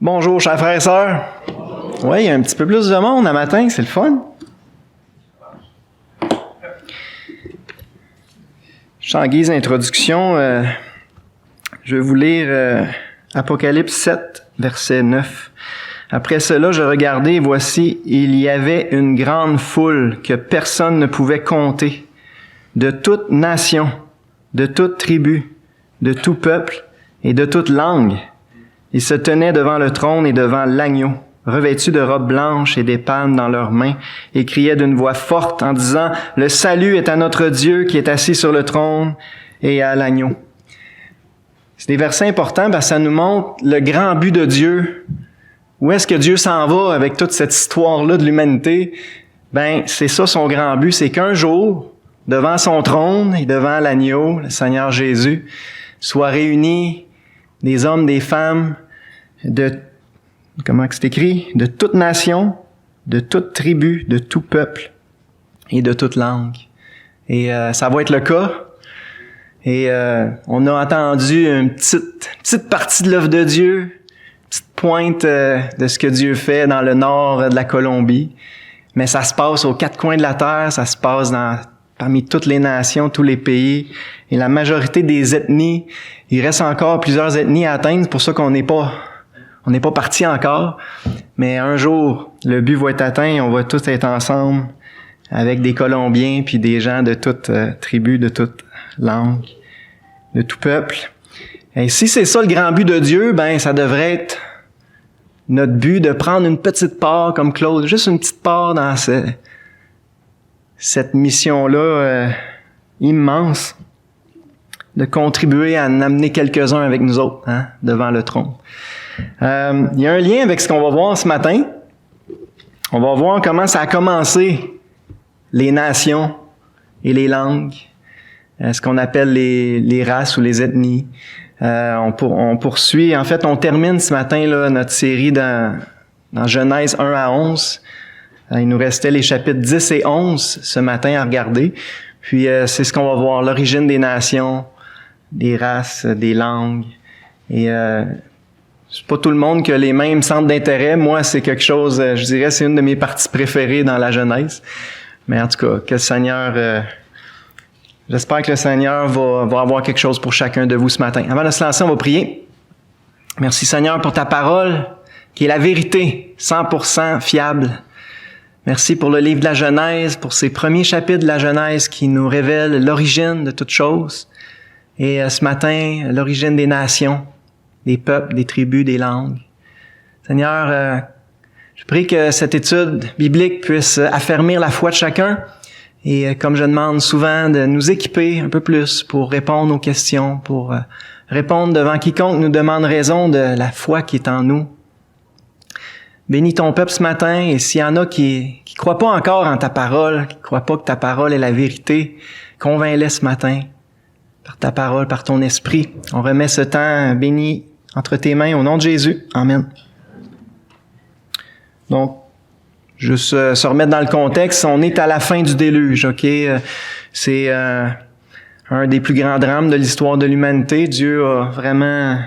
Bonjour, chers frères et sœurs. Oui, il y a un petit peu plus de monde à matin, c'est le fun. Je suis en guise d'introduction. Je vais vous lire Apocalypse 7, verset 9. Après cela, je regardai, et voici, il y avait une grande foule que personne ne pouvait compter, de toute nation, de toute tribu, de tout peuple et de toute langue. Ils se tenaient devant le trône et devant l'agneau, revêtus de robes blanches et des palmes dans leurs mains, et criaient d'une voix forte en disant « Le salut est à notre Dieu qui est assis sur le trône et à l'agneau. » C'est des versets importants parce que ça nous montre le grand but de Dieu. Où est-ce que Dieu s'en va avec toute cette histoire-là de l'humanité? Ben, c'est ça son grand but, c'est qu'un jour, devant son trône et devant l'agneau, le Seigneur Jésus, soient réunis des hommes, des femmes, comment c'est écrit? De toute nation, de toute tribu, de tout peuple et de toute langue. Et ça va être le cas. Et on a entendu une petite partie de l'œuvre de Dieu, petite pointe de ce que Dieu fait dans le nord de la Colombie. Mais ça se passe aux quatre coins de la terre, ça se passe parmi toutes les nations, tous les pays. Et la majorité des ethnies, il reste encore plusieurs ethnies à atteindre, c'est pour ça qu'on n'est pas parti encore. Mais un jour, le but va être atteint et on va tous être ensemble avec des Colombiens puis des gens de toute tribu, de toute langue, de tout peuple. Et si c'est ça le grand but de Dieu, ben ça devrait être notre but de prendre une petite part comme Claude, juste une petite part dans cette mission-là immense, de contribuer à en amener quelques-uns avec nous autres, devant le trône. Il y a un lien avec ce qu'on va voir ce matin. On va voir comment ça a commencé, les nations et les langues, ce qu'on appelle les races ou les ethnies. On poursuit, en fait, on termine ce matin là notre série dans Genèse 1 à 11. Il nous restait les chapitres 10 et 11 ce matin à regarder. Puis c'est ce qu'on va voir, l'origine des nations, des races, des langues. Et c'est pas tout le monde qui a les mêmes centres d'intérêt. Moi, c'est quelque chose, je dirais, c'est une de mes parties préférées dans la Genèse. Mais en tout cas, que le Seigneur... j'espère que le Seigneur va avoir quelque chose pour chacun de vous ce matin. Avant de se lancer, on va prier. Merci Seigneur pour ta parole, qui est la vérité, 100% fiable. Merci pour le livre de la Genèse, pour ces premiers chapitres de la Genèse qui nous révèlent l'origine de toutes choses. Et ce matin, l'origine des nations, des peuples, des tribus, des langues. Seigneur, je prie que cette étude biblique puisse affermir la foi de chacun. Et comme je demande souvent de nous équiper un peu plus pour répondre aux questions, pour répondre devant quiconque nous demande raison de la foi qui est en nous. Bénis ton peuple ce matin, et s'il y en a qui croient pas encore en ta parole, qui croient pas que ta parole est la vérité, convainc-les ce matin par ta parole, par ton esprit. On remet ce temps béni entre tes mains au nom de Jésus. Amen. Donc, juste se remettre dans le contexte, on est à la fin du déluge, ok? C'est un des plus grands drames de l'histoire de l'humanité. Dieu a vraiment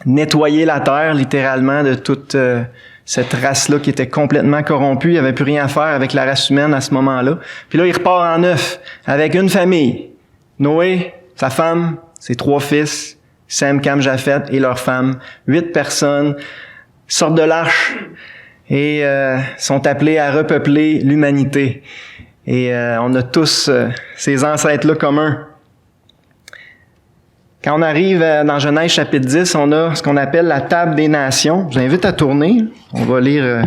nettoyé la terre, littéralement, de toute cette race-là qui était complètement corrompue. Il n'y avait plus rien à faire avec la race humaine à ce moment-là. Puis là, il repart en neuf avec une famille. Noé, sa femme, ses 3 fils, Sem, Cam, Japhet et leurs femmes. 8 personnes sortent de l'arche et sont appelés à repeupler l'humanité. Et on a tous ces ancêtres-là communs. Quand on arrive dans Genèse chapitre 10, on a ce qu'on appelle la table des nations. Je vous invite à tourner. On va lire.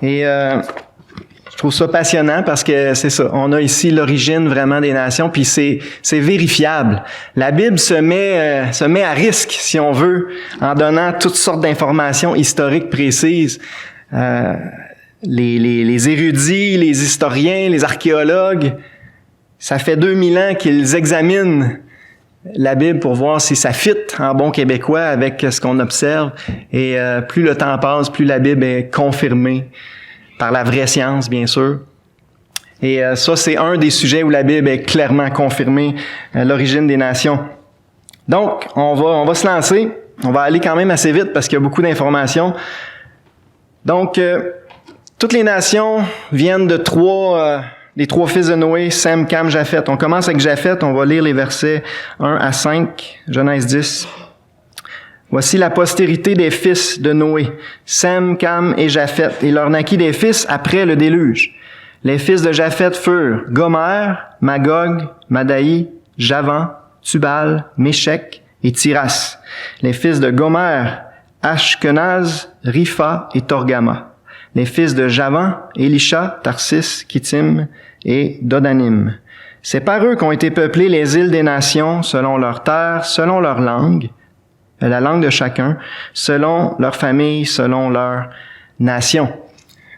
Et je trouve ça passionnant parce que c'est ça. On a ici l'origine vraiment des nations, puis c'est vérifiable. La Bible se met à risque, si on veut, en donnant toutes sortes d'informations historiques précises. Les érudits, les historiens, les archéologues, ça fait 2000 ans qu'ils examinent la Bible pour voir si ça fit en bon québécois avec ce qu'on observe. Et plus le temps passe, plus la Bible est confirmée par la vraie science, bien sûr. Et ça, c'est un des sujets où la Bible est clairement confirmée, l'origine des nations. Donc, on va se lancer. On va aller quand même assez vite parce qu'il y a beaucoup d'informations. Donc, toutes les nations viennent de des trois fils de Noé, Sem, Cam, Japheth. On commence avec Japheth, on va lire les versets 1 à 5, Genèse 10. Voici la postérité des fils de Noé, Sem, Cam et Japheth. Il leur naquit des fils après le déluge. Les fils de Japheth furent Gomer, Magog, Madaï, Javan, Tubal, Méchec et Tiras. Les fils de Gomer, Ashkenaz, Ripha et Torgama. Les fils de Javan, Elisha, Tarsis, Kittim et Dodanim. C'est par eux qu'ont été peuplées les îles des nations, selon leur terre, selon leur langue, la langue de chacun, selon leur famille, selon leur nation.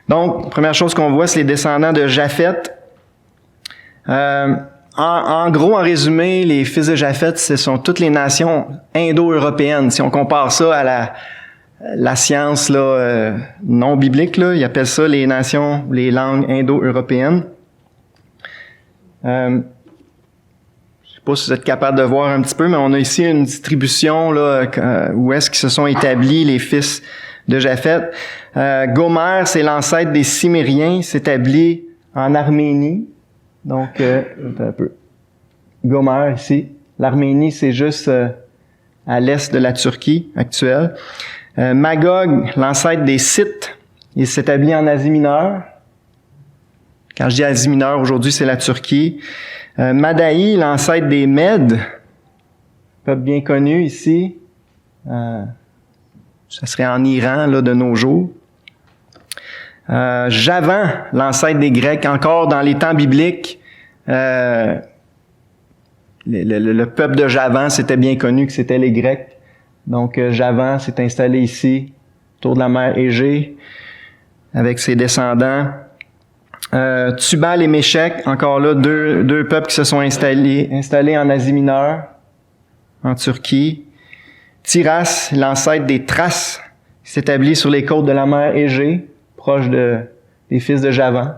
Donc, première chose qu'on voit, c'est les descendants de Japheth. En gros, en résumé, les fils de Japheth, ce sont toutes les nations indo-européennes. Si on compare ça à la science là, non biblique, là, ils appellent ça les nations, les langues indo-européennes. Je sais pas si vous êtes capable de voir un petit peu, mais on a ici une distribution là, où est-ce qu'ils se sont établis les fils de Japheth. Gomer, c'est l'ancêtre des Cimmériens, il s'établit en Arménie. Donc, un peu. Gomer ici. L'Arménie, c'est juste à l'est de la Turquie actuelle. Magog, l'ancêtre des Scythes, il s'établit en Asie mineure. Quand je dis Asie mineure, aujourd'hui, c'est la Turquie. Madaï, l'ancêtre des Mèdes, peuple bien connu ici. Ça serait en Iran, là, de nos jours. Javan, l'ancêtre des Grecs, encore dans les temps bibliques, le peuple de Javan, c'était bien connu que c'était les Grecs. Donc, Javan s'est installé ici, autour de la mer Égée, avec ses descendants. Tubal et Méchec, encore là, deux peuples qui se sont installés en Asie mineure, en Turquie. Tiras, l'ancêtre des Thraces, s'établit sur les côtes de la mer Égée, proche des fils de Javan.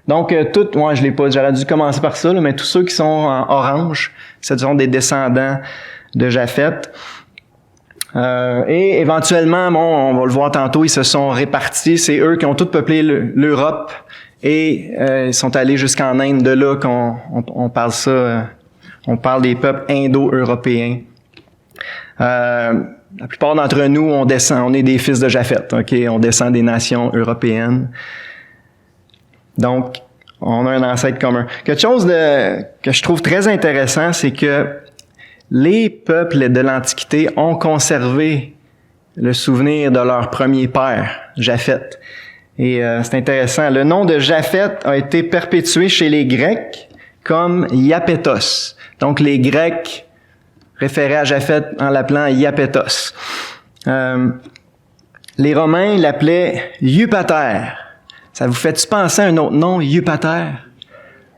Donc, moi, je l'ai pas, j'aurais dû commencer par ça, là, mais tous ceux qui sont en orange, ce sont des descendants de Japheth. Et éventuellement, on va le voir tantôt, ils se sont répartis. C'est eux qui ont tous peuplé l'Europe et ils sont allés jusqu'en Inde. De là qu'on parle ça, on parle des peuples indo-européens. La plupart d'entre nous, on est des fils de Japheth, ok? On descend des nations européennes. Donc, on a un ancêtre commun. Quelque chose que je trouve très intéressant, c'est que les peuples de l'Antiquité ont conservé le souvenir de leur premier père, Japheth. Et c'est intéressant. Le nom de Japheth a été perpétué chez les Grecs comme Iapétos. Donc, les Grecs référaient à Japheth en l'appelant Iapétos. Les Romains l'appelaient Eupater. Ça vous fait-tu penser à un autre nom, Eupater?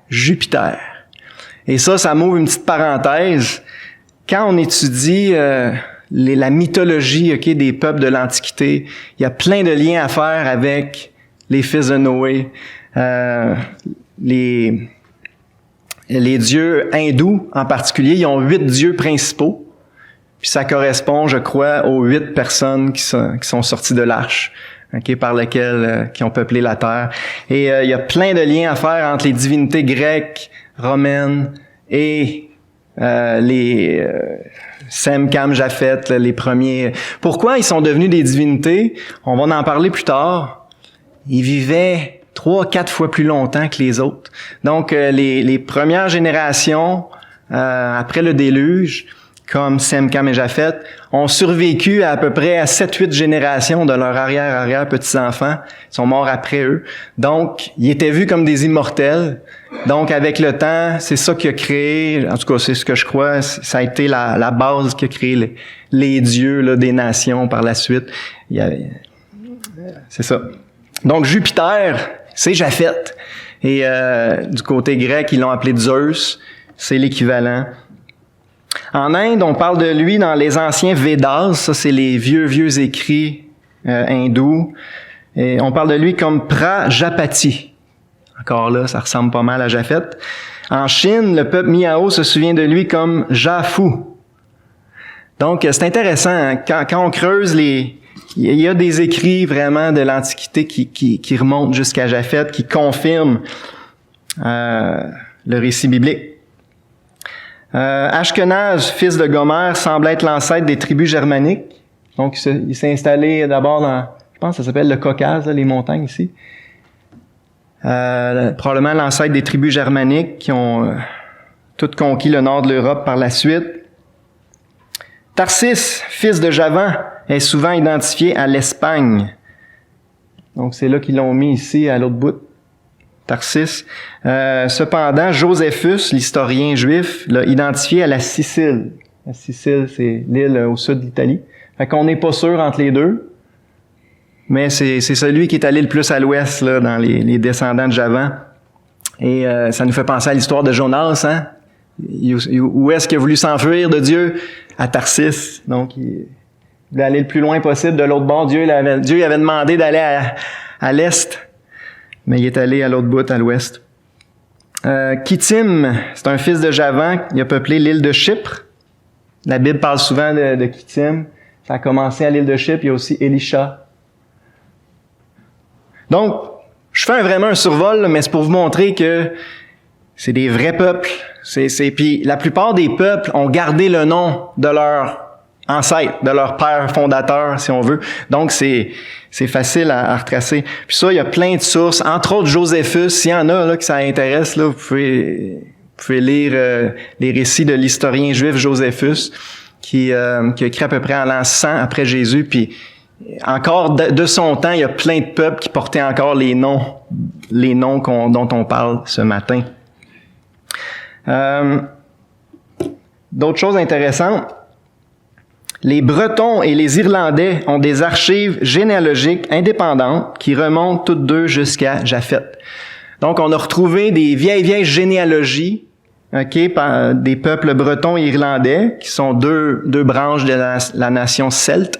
Jupiter. Et ça m'ouvre une petite parenthèse. Quand on étudie la mythologie des peuples de l'Antiquité, il y a plein de liens à faire avec les fils de Noé, les dieux hindous en particulier. Ils ont 8 dieux principaux, puis ça correspond, je crois, aux 8 personnes qui sont sorties de l'arche, par lesquelles qui ont peuplé la terre. Et il y a plein de liens à faire entre les divinités grecques, romaines et les Sem, Cam, Japheth, les premiers. Pourquoi ils sont devenus des divinités? On va en parler plus tard. Ils vivaient 3-4 fois plus longtemps que les autres. Donc, les premières générations, après le déluge, comme Sem, Cam et Japheth, ont survécu à peu près à 7-8 générations de leurs arrière-petits-enfants. Ils sont morts après eux. Donc, ils étaient vus comme des immortels. Donc, avec le temps, c'est ça qui a créé, en tout cas, c'est ce que je crois, ça a été la base qui a créé les dieux là, des nations par la suite. C'est ça. Donc, Jupiter, c'est Japheth. Et du côté grec, ils l'ont appelé Zeus. C'est l'équivalent. En Inde, on parle de lui dans les anciens Védas. Ça, c'est les vieux écrits hindous. Et on parle de lui comme Prajapati. Encore là, ça ressemble pas mal à Japheth. En Chine, le peuple Miao se souvient de lui comme Jafu. Donc, c'est intéressant, hein, quand on creuse il y a des écrits vraiment de l'Antiquité qui remontent jusqu'à Japheth, qui confirment le récit biblique. Ashkenaz, fils de Gomer, semble être l'ancêtre des tribus germaniques. Donc, il s'est installé d'abord dans, je pense que ça s'appelle le Caucase, là, les montagnes ici. Probablement l'ancêtre des tribus germaniques qui ont toutes conquis le nord de l'Europe par la suite. Tarsis, fils de Javan, est souvent identifié à l'Espagne. Donc, c'est là qu'ils l'ont mis ici, à l'autre bout. Tarsis. Cependant, Joséphus, l'historien juif, l'a identifié à la Sicile. La Sicile, c'est l'île au sud de l'Italie. Fait qu'on n'est pas sûr entre les deux, mais c'est celui qui est allé le plus à l'ouest, là, dans les descendants de Javan. Et ça nous fait penser à l'histoire de Jonas, hein? Où est-ce qu'il a voulu s'enfuir de Dieu? À Tarsis. Donc, il voulait aller le plus loin possible de l'autre bord. Dieu avait demandé d'aller à l'est, mais il est allé à l'autre bout, à l'ouest. Kittim, c'est un fils de Javan. Il a peuplé l'île de Chypre. La Bible parle souvent de Kittim. Ça a commencé à l'île de Chypre. Il y a aussi Élisha. Donc, je fais vraiment un survol, mais c'est pour vous montrer que c'est des vrais peuples. Puis la plupart des peuples ont gardé le nom de leur ancêtre, de leur père fondateur, si on veut. Donc, c'est facile à retracer. Puis ça, il y a plein de sources, entre autres Joséphus. S'il y en a là, que ça intéresse, là, vous pouvez lire les récits de l'historien juif Joséphus, qui a écrit à peu près en l'an 100 après Jésus. Puis encore de son temps, il y a plein de peuples qui portaient encore les noms dont on parle ce matin. D'autres choses intéressantes. Les Bretons et les Irlandais ont des archives généalogiques indépendantes qui remontent toutes deux jusqu'à Japheth. Donc, on a retrouvé des vieilles généalogies, par des peuples bretons et irlandais, qui sont deux branches de la nation celte.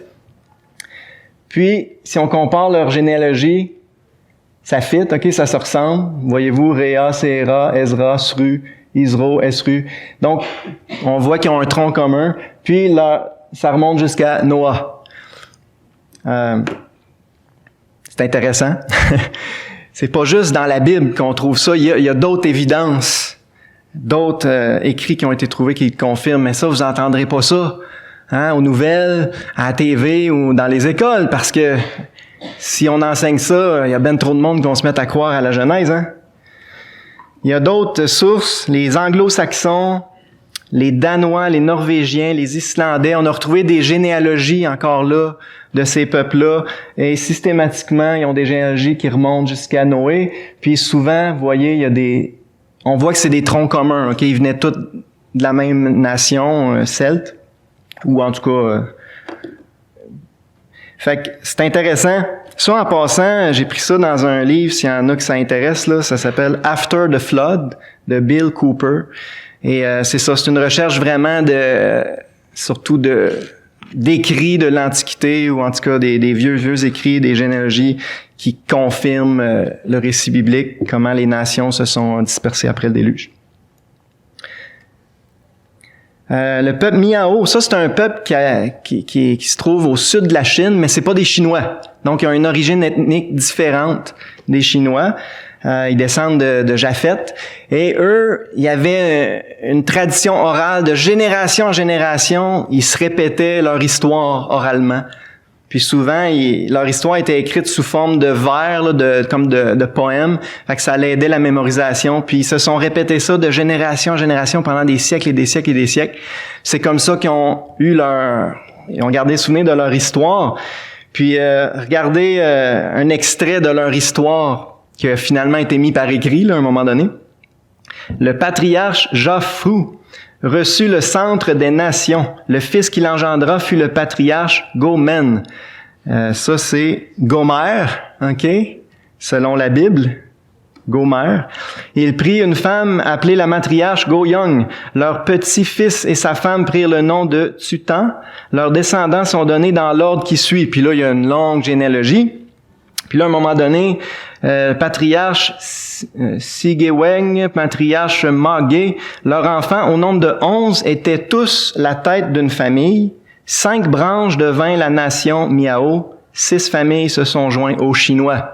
Puis, si on compare leur généalogie, ça fit, ça se ressemble. Voyez-vous, Réa, Séra, Ezra, Sru, Isro, Esru. Donc, on voit qu'ils ont un tronc commun. Puis, ça remonte jusqu'à Noah. C'est intéressant. C'est pas juste dans la Bible qu'on trouve ça. Il y a d'autres évidences, d'autres écrits qui ont été trouvés qui le confirment. Mais ça, vous n'entendrez pas ça, aux nouvelles, à la TV ou dans les écoles, parce que si on enseigne ça, il y a ben trop de monde qui vont se mettre à croire à la Genèse, hein? Il y a d'autres sources, les Anglo-Saxons, les Danois, les Norvégiens, les Islandais. On a retrouvé des généalogies encore là de ces peuples-là. Et systématiquement, ils ont des généalogies qui remontent jusqu'à Noé. Puis souvent, vous voyez, on voit que c'est des troncs communs. Ils venaient tous de la même nation, celte. Ou en tout cas... Fait que c'est intéressant. Ça, en passant, j'ai pris ça dans un livre, s'il y en a que ça intéresse, là, ça s'appelle After the Flood, de Bill Cooper. Et c'est ça, c'est une recherche vraiment surtout d'écrits de l'Antiquité, ou en tout cas des vieux écrits, des généalogies qui confirment le récit biblique, comment les nations se sont dispersées après le déluge. Le peuple Miao, ça c'est un peuple qui se trouve au sud de la Chine, mais c'est pas des Chinois. Donc ils ont une origine ethnique différente des Chinois. Ils descendent de Japheth. Et eux, il y avait une tradition orale de génération en génération. Ils se répétaient leur histoire oralement. Puis souvent, leur histoire était écrite sous forme de vers, là, comme de poèmes. Fait que ça allait aider la mémorisation. Puis ils se sont répétés ça de génération en génération pendant des siècles et des siècles et des siècles. C'est comme ça qu'ils ont ils ont gardé souvenir de leur histoire. Puis regardez un extrait de leur histoire qui a finalement été mis par écrit là, à un moment donné. Le patriarche Japhru reçut le centre des nations. Le fils qui l'engendra fut le patriarche Gomen. Ça, c'est Gomer, selon la Bible. Gomer. Il prit une femme appelée la matriarche Go-Young. Leur petit-fils et sa femme prirent le nom de Tutan. Leurs descendants sont donnés dans l'ordre qui suit. Puis là, il y a une longue généalogie. Puis là, à un moment donné, patriarche Sigeweng, patriarche Magé, leurs enfants, au nombre de 11, étaient tous la tête d'une famille. 5 branches devint la nation Miao. 6 familles se sont joints aux Chinois.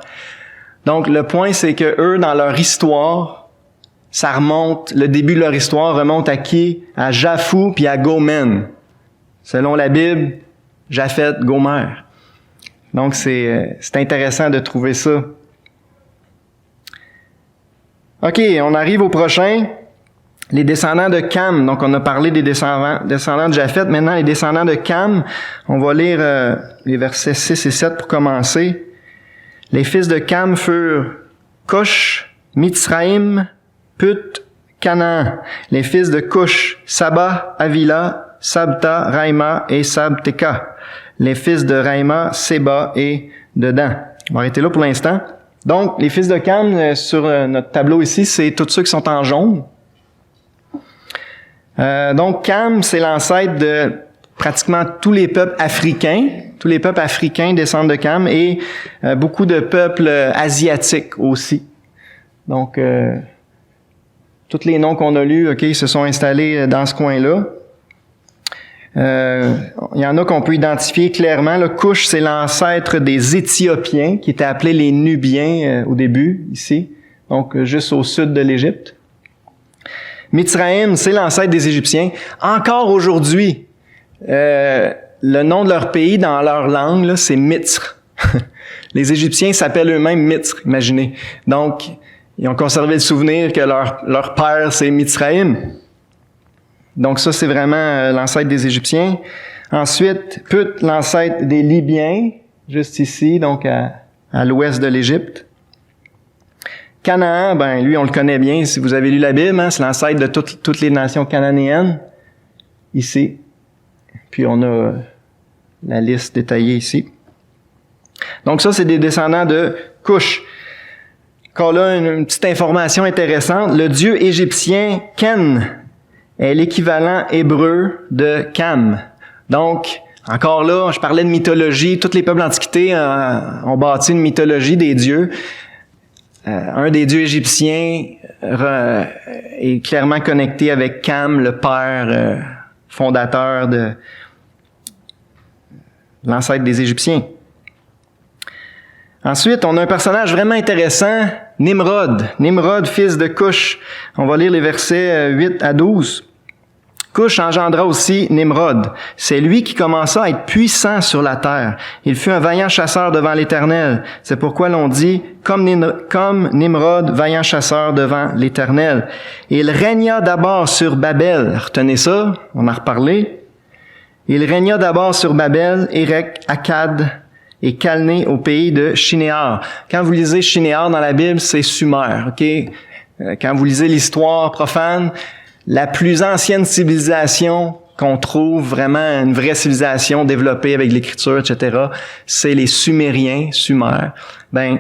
Donc, le point, c'est que eux, dans leur histoire, ça remonte, le début de leur histoire remonte à qui? À Japhou puis à Gomer. Selon la Bible, Japhet, Gomer. Donc, c'est intéressant de trouver ça. OK, on arrive au prochain. Les descendants de Cam. Donc, on a parlé des descendants de Japhet. Maintenant, les descendants de Cam. On va lire les versets 6 et 7 pour commencer. Les fils de Cam furent Cush, Mitzraïm, Put, Canaan. Les fils de Cush, Saba, Avila, Sabta, Raïma et Sabteka. Les fils de Raïma, Séba et Dedan. On va arrêter là pour l'instant. Donc, les fils de Cam, sur notre tableau ici, c'est tous ceux qui sont en jaune. Donc, Cam, c'est l'ancêtre de pratiquement tous les peuples africains. Tous les peuples africains descendent de Cam et beaucoup de peuples asiatiques aussi. Donc, tous les noms qu'on a lus, OK, se sont installés dans ce coin-là. Il y en a qu'on peut identifier clairement. Le Cush, c'est l'ancêtre des Éthiopiens, qui étaient appelés les Nubiens au début, ici. Donc, juste au sud de l'Égypte. Mitzraïm, c'est l'ancêtre des Égyptiens. Encore aujourd'hui, le nom de leur pays dans leur langue, là, c'est Mitzr. Les Égyptiens s'appellent eux-mêmes Mitzr, imaginez. Donc, ils ont conservé le souvenir que leur père, c'est Mitzraïm. Donc ça, c'est vraiment l'ancêtre des Égyptiens. Ensuite, Put, l'ancêtre des Libyens, juste ici, donc à l'ouest de l'Égypte. Canaan, ben lui, on le connaît bien. Si vous avez lu la Bible, hein, c'est l'ancêtre de toutes les nations cananéennes, ici. Puis on a la liste détaillée ici. Donc ça, c'est des descendants de Cush. Encore là, une petite information intéressante. Le dieu égyptien Ken est l'équivalent hébreu de Cam. Donc, encore là, je parlais de mythologie. Tous les peuples d'Antiquité ont bâti une mythologie des dieux. Un des dieux égyptiens est clairement connecté avec Cam, le père fondateur de l'ancêtre des Égyptiens. Ensuite, on a un personnage vraiment intéressant, Nimrod. Nimrod, fils de Cush. On va lire les versets 8 à 12. Cush engendra aussi Nimrod. C'est lui qui commença à être puissant sur la terre. Il fut un vaillant chasseur devant l'Éternel. C'est pourquoi l'on dit, comme Nimrod, vaillant chasseur devant l'Éternel. Il régna d'abord sur Babel. Retenez ça, on a reparlé. Il régna d'abord sur Babel, Érec, Akkad et Calné au pays de Shinéar. Quand vous lisez Shinéar dans la Bible, c'est Sumer, ok? Quand vous lisez l'histoire profane, la plus ancienne civilisation qu'on trouve, vraiment une vraie civilisation développée avec l'écriture, etc., c'est les Sumériens, Sumer. Ben,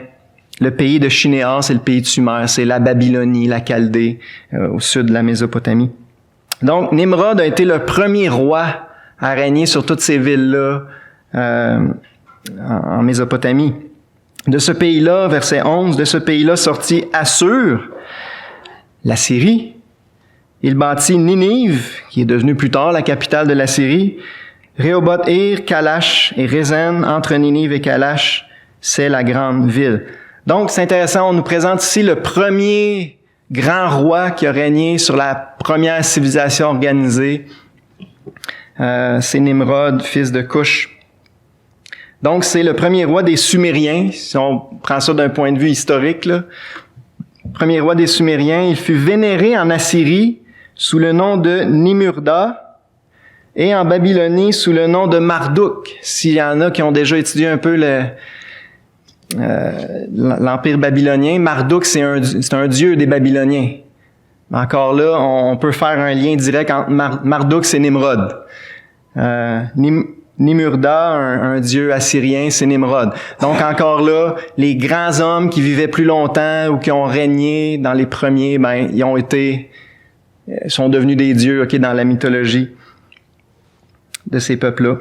le pays de Shinéar, c'est le pays de Sumer, c'est la Babylonie, la Chaldée, au sud de la Mésopotamie. Donc, Nimrod a été le premier roi à régner sur toutes ces villes-là en Mésopotamie. De ce pays-là, verset 11, de ce pays-là sortit Assur, la Syrie. Il bâtit Ninive, qui est devenue plus tard la capitale de la Syrie. Rehoboth-Ir, Kalash et Rézen, entre Ninive et Kalash, c'est la grande ville. Donc, c'est intéressant, on nous présente ici le premier grand roi qui a régné sur la première civilisation organisée. C'est Nimrod, fils de Cush. Donc, c'est le premier roi des Sumériens, si on prend ça d'un point de vue historique, là. Premier roi des Sumériens, il fut vénéré en Assyrie sous le nom de Nimurda et en Babylonie sous le nom de Marduk. S'il y en a qui ont déjà étudié un peu l'Empire babylonien, Marduk, c'est un dieu des Babyloniens. Encore là, on peut faire un lien direct entre Marduk et Nimrod. Nimurda, un dieu assyrien, c'est Nimrod. Donc encore là, les grands hommes qui vivaient plus longtemps ou qui ont régné dans les premiers, ben ils sont devenus des dieux, ok, dans la mythologie de ces peuples-là.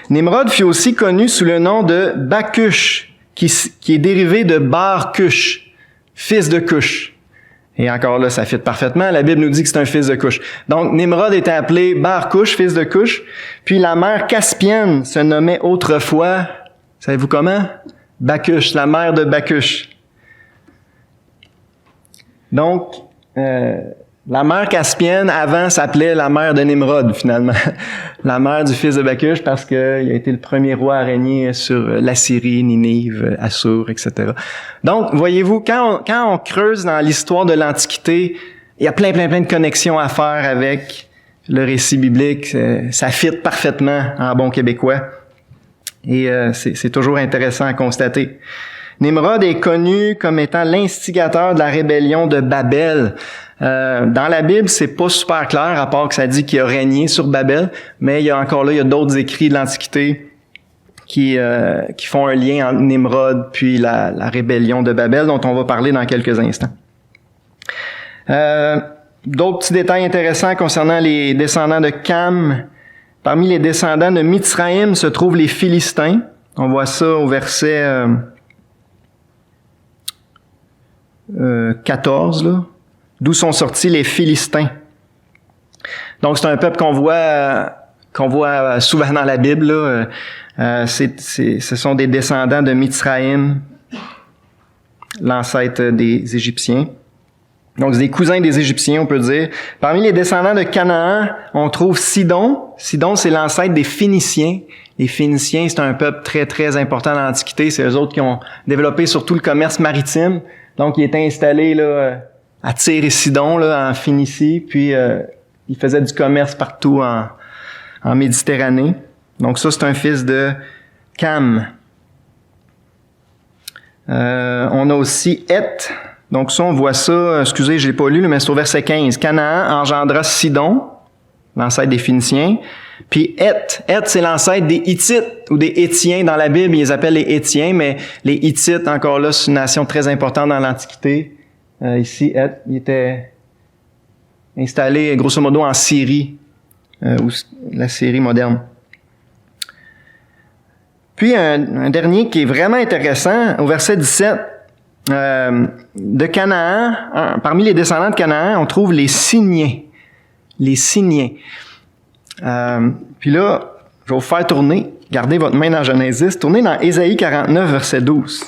Nimrod fut aussi connu sous le nom de Bakush, qui est dérivé de Bar-Kush, fils de Cush. Et encore là, ça fit parfaitement. La Bible nous dit que c'est un fils de Cush. Donc, Nimrod était appelé Bar-Cush, fils de Cush. Puis la mer Caspienne se nommait autrefois, savez-vous comment? Bacush, la mer de Bacush. Donc, la mer Caspienne, avant, s'appelait la mer de Nimrod, finalement. La mer du fils de Bacush, parce qu'il a été le premier roi à régner sur l'Assyrie, Ninive, Assur, etc. Donc, voyez-vous, quand on creuse dans l'histoire de l'Antiquité, il y a plein de connexions à faire avec le récit biblique. Ça fit parfaitement en bon québécois. Et c'est toujours intéressant à constater. Nimrod est connu comme étant l'instigateur de la rébellion de Babel. Dans la Bible, c'est pas super clair, à part que ça dit qu'il a régné sur Babel, mais il y a d'autres écrits de l'Antiquité qui font un lien entre Nimrod puis la rébellion de Babel, dont on va parler dans quelques instants. D'autres petits détails intéressants concernant les descendants de Cam. Parmi les descendants de Mitsraïm se trouvent les Philistins. On voit ça au verset 14, là, d'où sont sortis les Philistins. Donc, c'est un peuple qu'on voit souvent dans la Bible. Là. Ce sont des descendants de Mitsraïm, l'ancêtre des Égyptiens. Donc, c'est des cousins des Égyptiens, on peut dire. Parmi les descendants de Canaan, on trouve Sidon. Sidon, c'est l'ancêtre des Phéniciens. Les Phéniciens, c'est un peuple très, très important dans l'Antiquité. C'est eux autres qui ont développé surtout le commerce maritime. Donc, il était installé là, à Tyr et Sidon, là, en Phénicie. Puis, il faisait du commerce partout en Méditerranée. Donc, ça, c'est un fils de Cam. On a aussi Heth. Donc ça, on voit ça, excusez, je l'ai pas lu, mais c'est au verset 15. Canaan engendra Sidon, l'ancêtre des Phéniciens. Puis Heth, c'est l'ancêtre des Hittites ou des Hétiens. Dans la Bible, ils les appellent les Hétiens, mais les Hittites, encore là, c'est une nation très importante dans l'Antiquité. Ici, Heth, il était installé, grosso modo, en Syrie, ou la Syrie moderne. Puis un dernier qui est vraiment intéressant, au verset 17, de Canaan, parmi les descendants de Canaan, on trouve les Signiens. Les Signiens. Puis là, je vais vous faire tourner, gardez votre main dans Genèse, tournez dans Ésaïe 49, verset 12.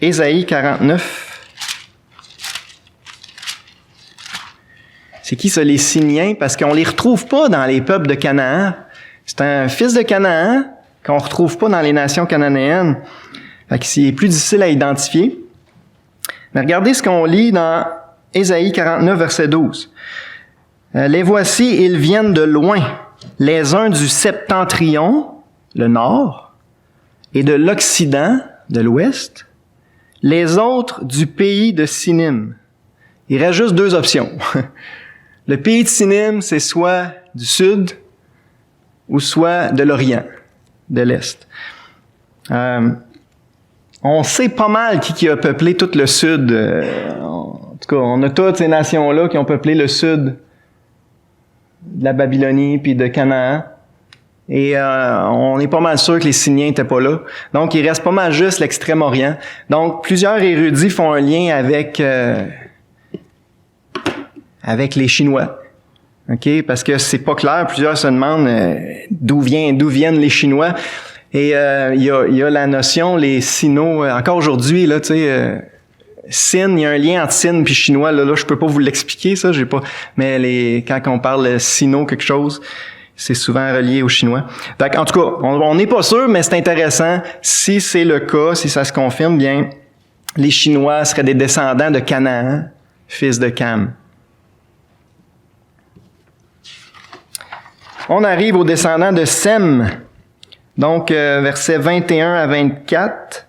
Ésaïe 49. C'est qui ça, les Signiens? Parce qu'on les retrouve pas dans les peuples de Canaan. C'est un fils de Canaan qu'on retrouve pas dans les nations cananéennes. Fait que c'est plus difficile à identifier. Mais regardez ce qu'on lit dans Ésaïe 49, verset 12. Les voici, ils viennent de loin, les uns du septentrion, le nord, et de l'occident, de l'ouest, les autres du pays de Sinim. Il reste juste deux options. Le pays de Sinim, c'est soit du sud ou soit de l'orient, de l'est. On sait pas mal qui a peuplé tout le sud. En tout cas, on a toutes ces nations-là qui ont peuplé le sud de la Babylonie puis de Canaan. Et on est pas mal sûr que les Signiens n'étaient pas là. Donc, il reste pas mal juste l'Extrême-Orient. Donc, plusieurs érudits font un lien avec les Chinois. OK? Parce que c'est pas clair. Plusieurs se demandent d'où viennent les Chinois. Et il y a la notion, les Sino, encore aujourd'hui, là, tu sais, Sin, il y a un lien entre Sin puis chinois, là, je peux pas vous l'expliquer, ça, j'ai pas, mais quand on parle Sino quelque chose, c'est souvent relié aux Chinois. Fait en tout cas, on n'est pas sûr, mais c'est intéressant. Si c'est le cas, si ça se confirme, bien, les Chinois seraient des descendants de Canaan, fils de Cam. On arrive aux descendants de Sem. Donc, versets 21 à 24.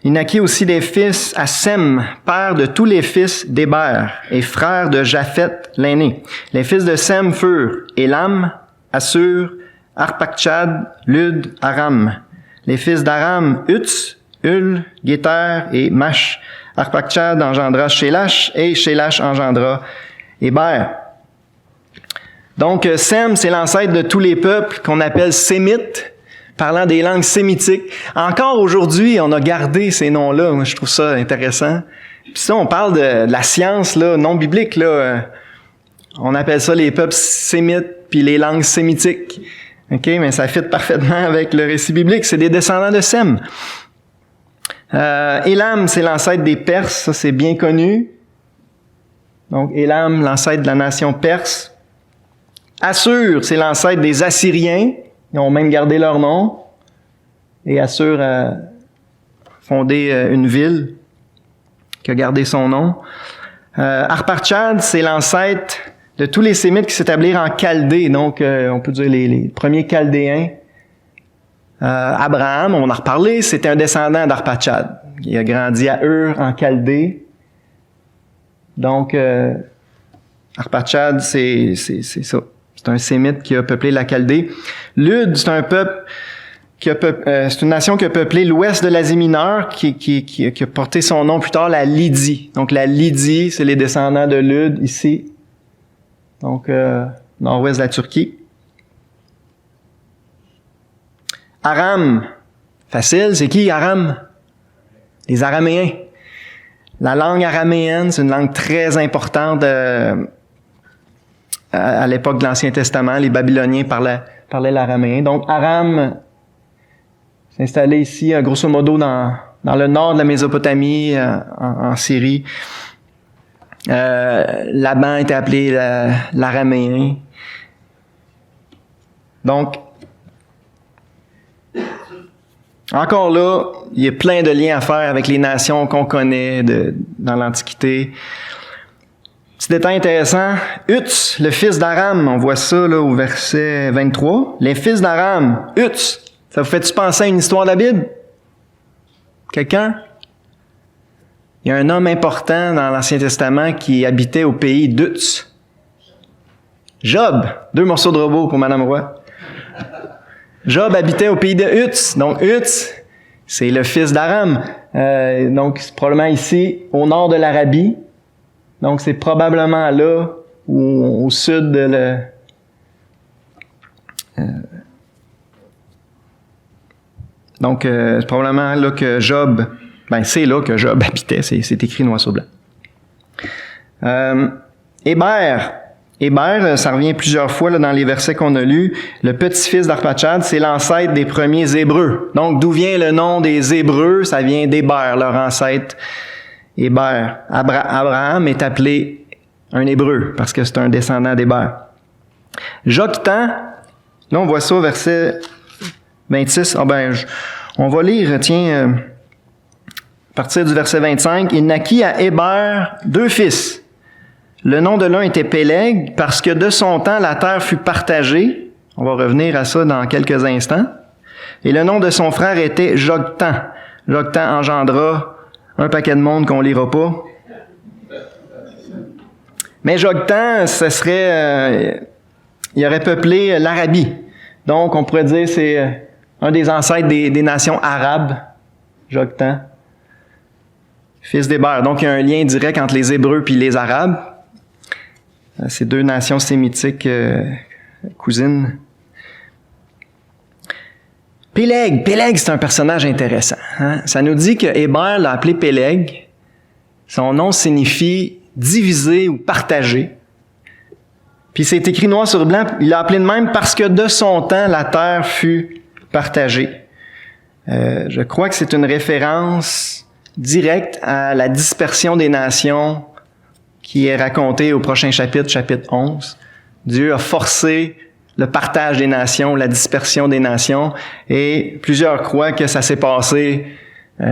Il naquit aussi des fils à Sem, père de tous les fils d'Héber, et frère de Japheth, l'aîné. Les fils de Sem furent Élam, Assur, Arpachshad, Lud, Aram. Les fils d'Aram, Uts, Hul, Géter et Mash. Arpachshad engendra Shélach, et Shélach engendra Héber. Donc, Sem, c'est l'ancêtre de tous les peuples qu'on appelle Sémites, parlant des langues sémitiques. Encore aujourd'hui, on a gardé ces noms-là. Moi, je trouve ça intéressant. Puis ça, on parle de la science là, non biblique. Là. On appelle ça les peuples sémites puis les langues sémitiques. OK, mais ça fit parfaitement avec le récit biblique. C'est des descendants de Sem. Élam, c'est l'ancêtre des Perses. Ça, c'est bien connu. Donc, Élam, l'ancêtre de la nation perse. Assur, c'est l'ancêtre des Assyriens. Ils ont même gardé leur nom. Et Assur a fondé une ville qui a gardé son nom. Arpachshad, c'est l'ancêtre de tous les Sémites qui s'établirent en Chaldée. Donc, on peut dire les premiers Chaldéens. Abraham, on en a reparlé, c'était un descendant d'Arpachshad. Il a grandi à Ur, en Chaldée. Donc, Arpachshad, c'est ça. C'est un Sémite qui a peuplé la Chaldée. Lud, c'est un peuple c'est une nation qui a peuplé l'ouest de l'Asie mineure, qui a porté son nom plus tard, la Lydie. Donc, la Lydie, c'est les descendants de Lud, ici. Donc, nord-ouest de la Turquie. Aram, facile, c'est qui Aram? Les Araméens. La langue araméenne, c'est une langue très importante à l'époque de l'Ancien Testament. Les Babyloniens parlaient l'araméen. Donc, Aram s'est installé ici, grosso modo, dans le nord de la Mésopotamie, en Syrie. Laban était appelé l'araméen. Donc, encore là, il y a plein de liens à faire avec les nations qu'on connaît dans l'Antiquité. Petit détail intéressant, Uts, le fils d'Aram, on voit ça là, au verset 23. Les fils d'Aram, Uts, ça vous fait-tu penser à une histoire de la Bible? Quelqu'un? Il y a un homme important dans l'Ancien Testament qui habitait au pays d'Uts. Job, 2 morceaux de robot pour Madame Roy. Job habitait au pays de Uts. Donc, Uts, c'est le fils d'Aram. Donc, c'est probablement ici, au nord de l'Arabie. Donc, c'est probablement là, au sud de Donc, c'est probablement là que Job... c'est là que Job habitait. C'est écrit noir sur blanc. Héber, ça revient plusieurs fois là, dans les versets qu'on a lus. Le petit-fils d'Arpachshad, c'est l'ancêtre des premiers Hébreux. Donc, d'où vient le nom des Hébreux? Ça vient d'Héber, leur ancêtre Héber. Abraham est appelé un Hébreu parce que c'est un descendant d'Héber. Joktan, là on voit ça au verset 26. On va lire, tiens, à partir du verset 25. Il naquit à Héber 2 fils. Le nom de l'un était Péleg, parce que de son temps, la terre fut partagée. On va revenir à ça dans quelques instants. Et le nom de son frère était Joktan. Joktan engendra un paquet de monde qu'on lira pas. Mais Joktan, ce serait... il aurait peuplé l'Arabie. Donc, on pourrait dire c'est un des ancêtres des nations arabes, Joktan, fils d'Héber. Donc, il y a un lien direct entre les Hébreux et les Arabes. Ces 2 nations sémitiques cousines. Péleg, c'est un personnage intéressant. Hein? Ça nous dit que Héber l'a appelé Péleg. Son nom signifie diviser ou partager. Puis c'est écrit noir sur blanc, il l'a appelé de même parce que de son temps, la terre fut partagée. Je crois que c'est une référence directe à la dispersion des nations qui est racontée au prochain chapitre 11. Dieu a forcé le partage des nations, la dispersion des nations, et plusieurs croient que ça s'est passé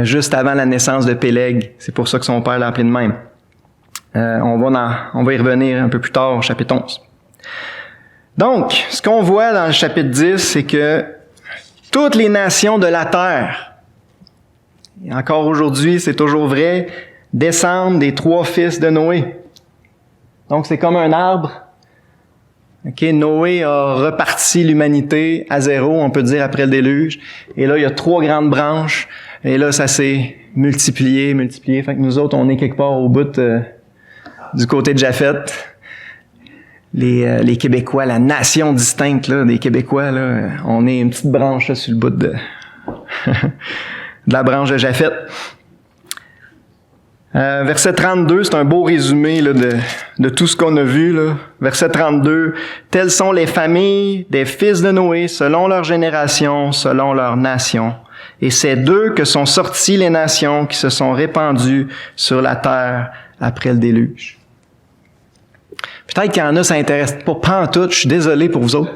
juste avant la naissance de Péleg. C'est pour ça que son père l'a appelé de même. On va y revenir un peu plus tard au chapitre 11. Donc, ce qu'on voit dans le chapitre 10, c'est que toutes les nations de la terre, et encore aujourd'hui, c'est toujours vrai, descendent des 3 fils de Noé. Donc, c'est comme un arbre. Noé a reparti l'humanité à zéro, on peut dire, après le déluge. Et là, il y a 3 grandes branches. Et là, ça s'est multiplié. Fait que nous autres, on est quelque part au bout du côté de Japhet. Les Québécois, la nation distincte là, des Québécois, là, on est une petite branche là, sur le bout de la branche de Japhet. Verset 32, c'est un beau résumé là, de tout ce qu'on a vu. Là. Verset 32, « Telles sont les familles des fils de Noé, selon leur génération, selon leur nation. Et c'est d'eux que sont sorties les nations qui se sont répandues sur la terre après le déluge. » Peut-être qu'il y en a, ça intéresse pas pantoute, je suis désolé pour vous autres.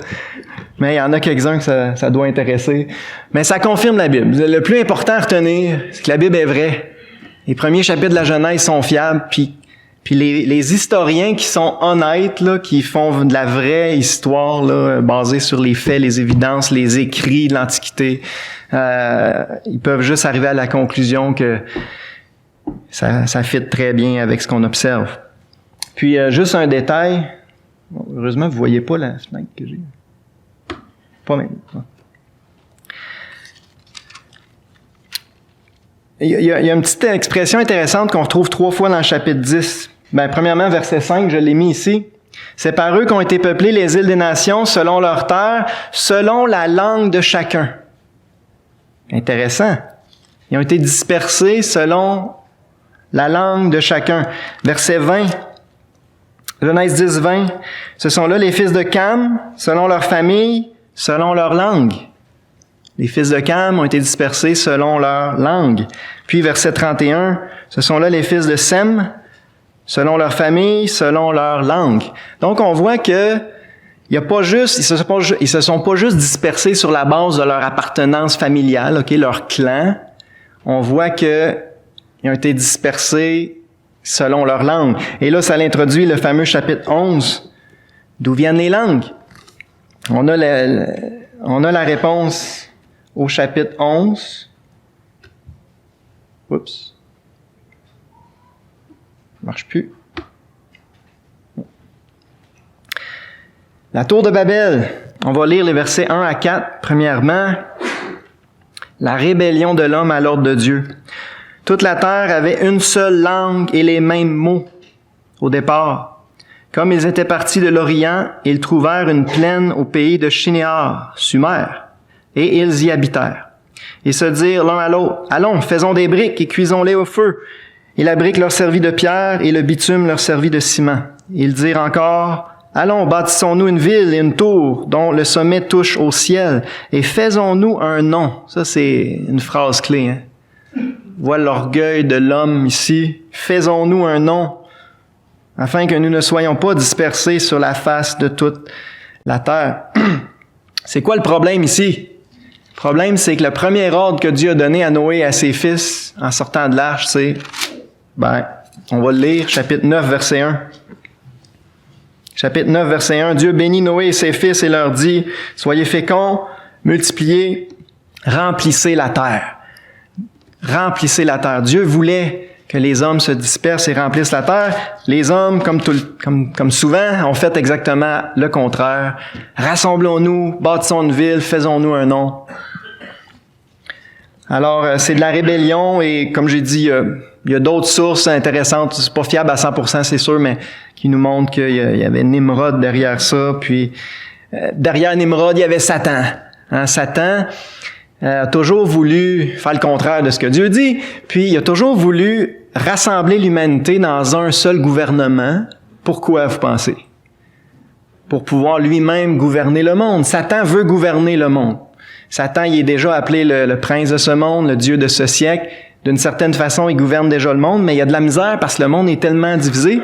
Mais il y en a quelques-uns que ça doit intéresser. Mais ça confirme la Bible. Le plus important à retenir, c'est que la Bible est vraie. Les premiers chapitres de la Genèse sont fiables, puis les historiens qui sont honnêtes, là, qui font de la vraie histoire là, basée sur les faits, les évidences, les écrits de l'Antiquité, ils peuvent juste arriver à la conclusion que ça fit très bien avec ce qu'on observe. Puis juste un détail, heureusement vous voyez pas la fenêtre que j'ai. Pas même. Il y a une petite expression intéressante qu'on retrouve 3 fois dans le chapitre 10. Premièrement, verset 5, je l'ai mis ici. C'est par eux qu'ont été peuplées les îles des nations selon leur terre, selon la langue de chacun. Intéressant. Ils ont été dispersés selon la langue de chacun. Verset 20. Genèse 10, 20. Ce sont là les fils de Cam, selon leur famille, selon leur langue. Les fils de Cam ont été dispersés selon leur langue. Puis verset 31, ce sont là les fils de Sem, selon leur famille, selon leur langue. Donc on voit que ils se sont pas juste dispersés sur la base de leur appartenance familiale, leur clan. On voit que ils ont été dispersés selon leur langue. Et là, ça l'introduit le fameux chapitre 11. D'où viennent les langues? On a la réponse au chapitre 11. Oups. Ça marche plus. La tour de Babel. On va lire les versets 1 à 4. Premièrement, la rébellion de l'homme à l'ordre de Dieu. Toute la terre avait une seule langue et les mêmes mots au départ. Comme ils étaient partis de l'Orient, ils trouvèrent une plaine au pays de Shinéar, Sumer, et ils y habitèrent. Ils se dirent l'un à l'autre, « Allons, faisons des briques et cuisons-les au feu. » Et la brique leur servit de pierre et le bitume leur servit de ciment. Ils dirent encore, « Allons, bâtissons-nous une ville et une tour dont le sommet touche au ciel et faisons-nous un nom. » Ça, c'est une phrase clé. Voilà l'orgueil de l'homme ici. « Faisons-nous un nom afin que nous ne soyons pas dispersés sur la face de toute la terre. » C'est quoi le problème ici? Le problème, c'est que le premier ordre que Dieu a donné à Noé et à ses fils en sortant de l'arche, c'est, on va le lire, chapitre 9, verset 1. Chapitre 9, verset 1, Dieu bénit Noé et ses fils et leur dit, « Soyez féconds, multipliez, remplissez la terre. » Remplissez la terre. Dieu voulait que les hommes se dispersent et remplissent la terre. Les hommes, comme souvent, ont fait exactement le contraire. Rassemblons-nous, bâtissons une ville, faisons-nous un nom. Alors, c'est de la rébellion et, comme j'ai dit, il y a d'autres sources intéressantes. C'est pas fiable à 100%, c'est sûr, mais qui nous montrent qu'il y avait Nimrod derrière ça. Puis, derrière Nimrod, il y avait Satan. Satan a toujours voulu faire le contraire de ce que Dieu dit, puis il a toujours voulu rassembler l'humanité dans un seul gouvernement. Pourquoi, vous pensez? Pour pouvoir lui-même gouverner le monde. Satan veut gouverner le monde. Satan, il est déjà appelé le prince de ce monde, le Dieu de ce siècle. D'une certaine façon, il gouverne déjà le monde, mais il y a de la misère parce que le monde est tellement divisé.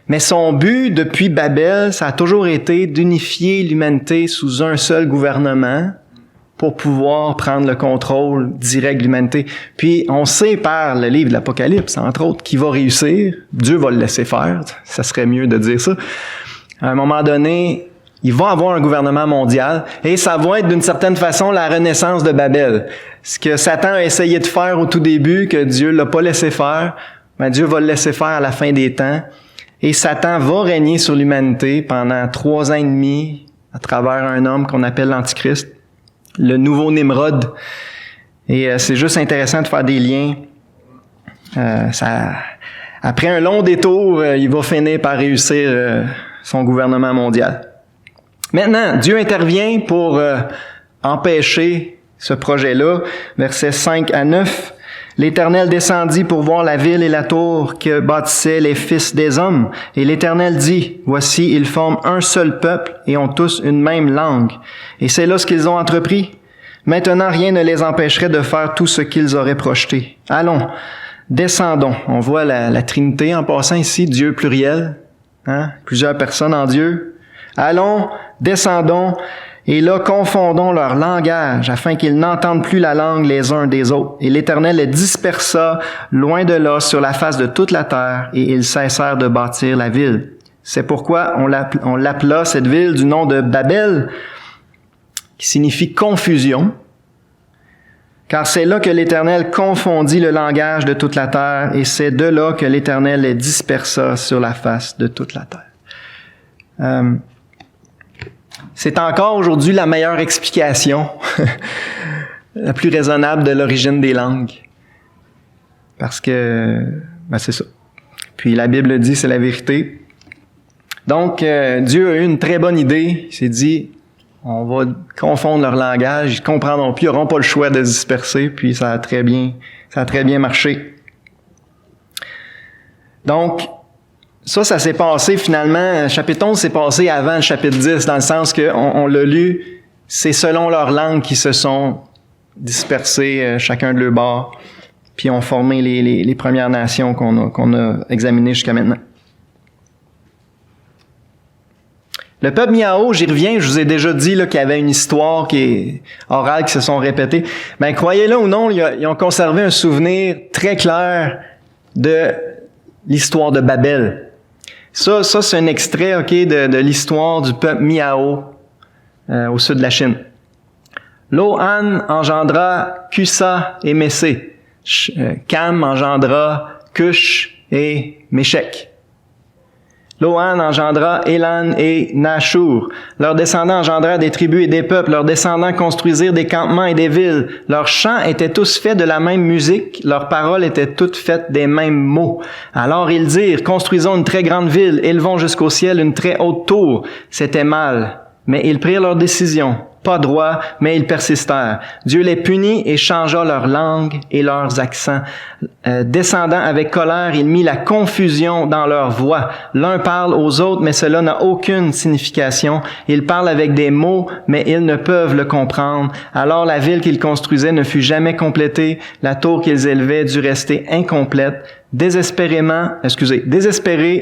Mais son but, depuis Babel, ça a toujours été d'unifier l'humanité sous un seul gouvernement, pour pouvoir prendre le contrôle direct de l'humanité. Puis, on sait par le livre de l'Apocalypse, entre autres, qu'il va réussir. Dieu va le laisser faire. Ça serait mieux de dire ça. À un moment donné, il va avoir un gouvernement mondial et ça va être d'une certaine façon la renaissance de Babel. Ce que Satan a essayé de faire au tout début, que Dieu l'a pas laissé faire, Dieu va le laisser faire à la fin des temps. Et Satan va régner sur l'humanité pendant 3 ans et demi à travers un homme qu'on appelle l'Antichrist. Le nouveau Nimrod. Et c'est juste intéressant de faire des liens. Après un long détour, il va finir par réussir son gouvernement mondial. Maintenant, Dieu intervient pour empêcher ce projet-là. Versets 5 à 9. L'Éternel descendit pour voir la ville et la tour que bâtissaient les fils des hommes. Et l'Éternel dit, voici, ils forment un seul peuple et ont tous une même langue. Et c'est là ce qu'ils ont entrepris. Maintenant, rien ne les empêcherait de faire tout ce qu'ils auraient projeté. Allons, descendons. On voit la Trinité en passant ici, Dieu pluriel, plusieurs personnes en Dieu. Allons, descendons, et là, confondons leur langage, afin qu'ils n'entendent plus la langue les uns des autres. Et l'Éternel les dispersa loin de là sur la face de toute la terre, et ils cessèrent de bâtir la ville. C'est pourquoi on l'appela cette ville du nom de Babel, qui signifie confusion, car c'est là que l'Éternel confondit le langage de toute la terre, et c'est de là que l'Éternel les dispersa sur la face de toute la terre. C'est encore aujourd'hui la meilleure explication, la plus raisonnable de l'origine des langues. Parce que, c'est ça. Puis la Bible dit, c'est la vérité. Donc, Dieu a eu une très bonne idée. Il s'est dit, on va confondre leur langage, ils ne comprendront plus, ils n'auront pas le choix de se disperser, puis ça a très bien marché. Donc, ça s'est passé finalement, chapitre 11 s'est passé avant le chapitre 10, dans le sens qu'on l'a lu, c'est selon leur langue qu'ils se sont dispersés, chacun de leur bord, puis ont formé les Premières Nations qu'on a examinées jusqu'à maintenant. Le peuple Miao, j'y reviens, je vous ai déjà dit là, qu'il y avait une histoire qui est orale, qui se sont répétées. Ben, croyez-le ou non, ils ont conservé un souvenir très clair de l'histoire de Babel. Ça c'est un extrait, de l'histoire du peuple Miao au sud de la Chine. Lo-An engendra Kusa et Messé. Cam engendra Cush et Méchec. Lo-An engendra Élan et Nashur. Leurs descendants engendrèrent des tribus et des peuples. Leurs descendants construisirent des campements et des villes. Leurs chants étaient tous faits de la même musique. Leurs paroles étaient toutes faites des mêmes mots. Alors ils dirent, construisons une très grande ville, élevons jusqu'au ciel une très haute tour. C'était mal, mais ils prirent leur décision. Pas droit, mais ils persistèrent. Dieu les punit et changea leur langue et leurs accents. Descendant avec colère, il mit la confusion dans leur voix. L'un parle aux autres, mais cela n'a aucune signification. Ils parlent avec des mots, mais ils ne peuvent le comprendre. Alors la ville qu'ils construisaient ne fut jamais complétée. La tour qu'ils élevaient dut rester incomplète. Désespérés,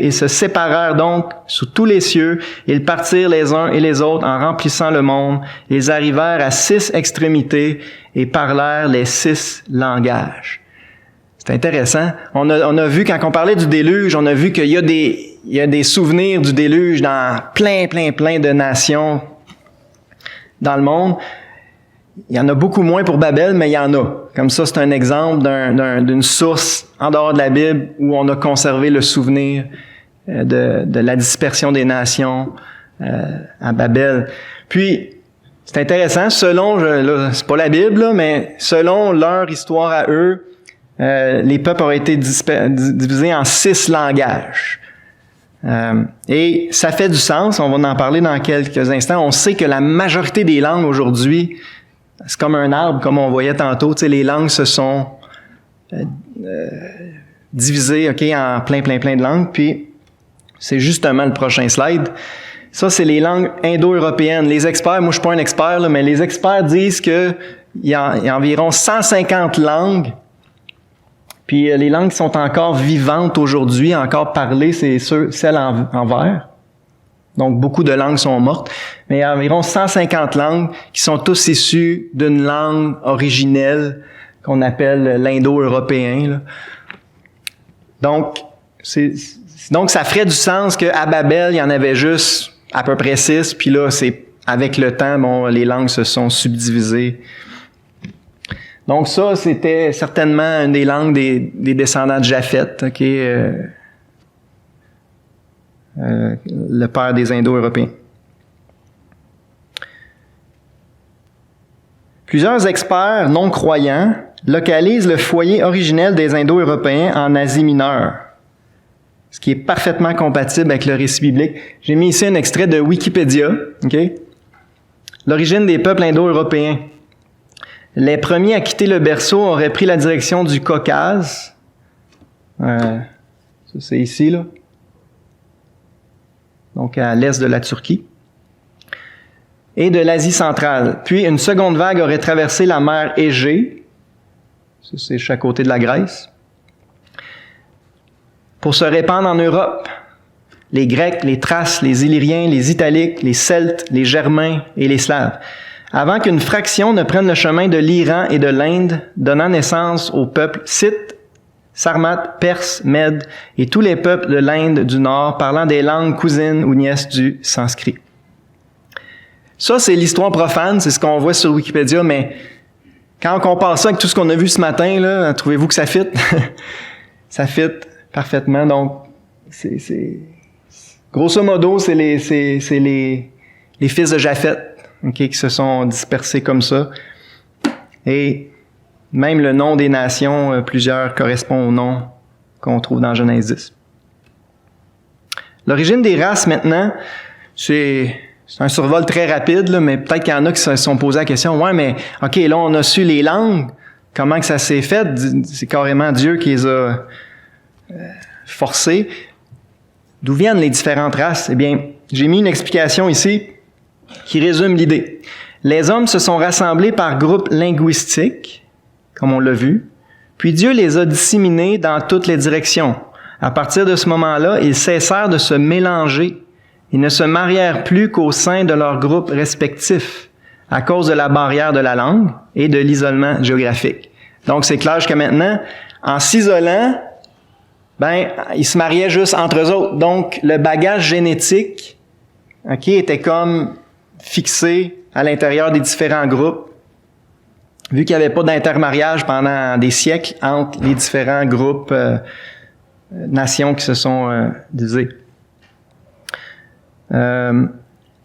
ils se séparèrent donc sous tous les cieux. Ils partirent les uns et les autres en remplissant le monde. Ils arrivèrent à 6 extrémités et parlèrent les 6 langages. C'est intéressant. On a vu, quand on parlait du déluge, on a vu qu'il y a des souvenirs du déluge dans plein de nations dans le monde. Il y en a beaucoup moins pour Babel, mais il y en a. Comme ça, c'est un exemple d'une source en dehors de la Bible où on a conservé le souvenir de la dispersion des nations à Babel. Puis, c'est intéressant, c'est pas la Bible, là, mais selon leur histoire à eux, les peuples auraient été divisés en 6 langages. Et ça fait du sens, on va en parler dans quelques instants. On sait que la majorité des langues aujourd'hui, c'est comme un arbre, comme on voyait tantôt. Tu sais, les langues se sont divisées, en plein de langues. Puis, c'est justement le prochain slide. Ça, c'est les langues indo-européennes. Les experts, moi je suis pas un expert, là, mais les experts disent que il y a environ 150 langues. Puis les langues qui sont encore vivantes aujourd'hui, encore parlées, c'est celles en vert. Donc, beaucoup de langues sont mortes. Mais il y a environ 150 langues qui sont tous issues d'une langue originelle qu'on appelle l'indo-européen, là. Donc, ça ferait du sens qu'à Babel, il y en avait juste à peu près 6. Puis là, avec le temps, les langues se sont subdivisées. Donc ça, c'était certainement une des langues des descendants de Japheth, le père des Indo-Européens. Plusieurs experts non-croyants localisent le foyer originel des Indo-Européens en Asie mineure, ce qui est parfaitement compatible avec le récit biblique. J'ai mis ici un extrait de Wikipédia, L'origine des peuples indo-européens. Les premiers à quitter le berceau auraient pris la direction du Caucase. Ça, c'est ici, là. Donc, à l'est de la Turquie. Et de l'Asie centrale. Puis, une seconde vague aurait traversé la mer Égée. Ça, c'est chaque côté de la Grèce. Pour se répandre en Europe. Les Grecs, les Thraces, les Illyriens, les Italiques, les Celtes, les Germains et les Slaves. Avant qu'une fraction ne prenne le chemin de l'Iran et de l'Inde, donnant naissance aux peuples scythes, sarmates, perses, mèdes et tous les peuples de l'Inde du Nord parlant des langues cousines ou nièces du sanskrit. Ça, c'est l'histoire profane, c'est ce qu'on voit sur Wikipédia, mais quand on compare ça avec tout ce qu'on a vu ce matin, là, trouvez-vous que ça fit? Ça fit parfaitement, donc grosso modo, c'est les fils de Japheth. Okay, qui se sont dispersés comme ça. Et même le nom des nations, plusieurs correspond au nom qu'on trouve dans Genèse 10. L'origine des races, maintenant, c'est un survol très rapide, là, mais peut-être qu'il y en a qui se sont posés la question, ouais, mais OK, là, on a su les langues, comment que ça s'est fait? C'est carrément Dieu qui les a forcés. D'où viennent les différentes races? Eh bien, j'ai mis une explication ici qui résume l'idée. Les hommes se sont rassemblés par groupes linguistiques, comme on l'a vu, puis Dieu les a disséminés dans toutes les directions. À partir de ce moment-là, ils cessèrent de se mélanger. Ils ne se marièrent plus qu'au sein de leurs groupes respectifs, à cause de la barrière de la langue et de l'isolement géographique. Donc, c'est clair jusqu'à maintenant, en s'isolant, ils se mariaient juste entre eux autres. Donc, le bagage génétique, était comme fixé à l'intérieur des différents groupes, vu qu'il n'y avait pas d'intermariage pendant des siècles entre les différents groupes, nations qui se sont divisées.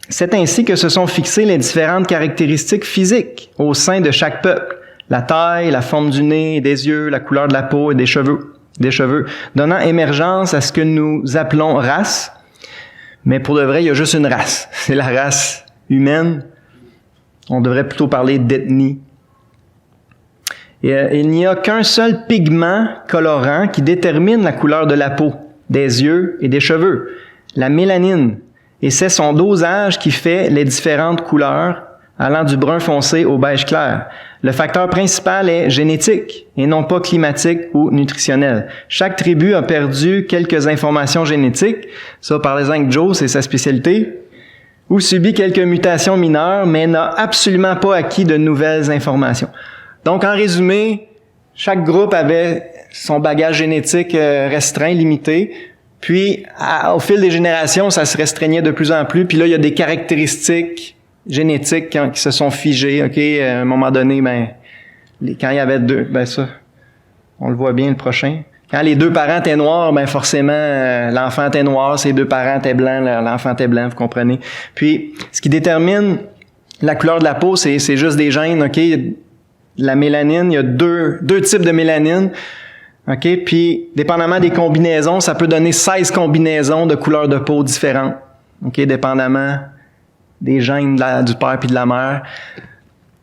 C'est ainsi que se sont fixées les différentes caractéristiques physiques au sein de chaque peuple. La taille, la forme du nez, des yeux, la couleur de la peau et des cheveux, donnant émergence à ce que nous appelons race. Mais pour de vrai, il y a juste une race. C'est la race humaine. On devrait plutôt parler d'ethnie. Et, il n'y a qu'un seul pigment colorant qui détermine la couleur de la peau, des yeux et des cheveux, la mélanine. Et c'est son dosage qui fait les différentes couleurs, allant du brun foncé au beige clair. Le facteur principal est génétique et non pas climatique ou nutritionnel. Chaque tribu a perdu quelques informations génétiques, ça parlez-en avec Joe, c'est sa spécialité, ou subi quelques mutations mineures, mais n'a absolument pas acquis de nouvelles informations. Donc, en résumé, chaque groupe avait son bagage génétique restreint, limité, puis au fil des générations, ça se restreignait de plus en plus, puis là, il y a des caractéristiques génétiques qui se sont figées, à un moment donné, quand il y avait deux, ça, on le voit bien le prochain. Quand les deux parents étaient noirs, forcément, l'enfant était noir, ses deux parents étaient blancs, l'enfant était blanc, vous comprenez. Puis, ce qui détermine la couleur de la peau, c'est juste des gènes, La mélanine, il y a deux types de mélanine, puis, dépendamment des combinaisons, ça peut donner 16 combinaisons de couleurs de peau différentes, dépendamment des gènes du père puis de la mère.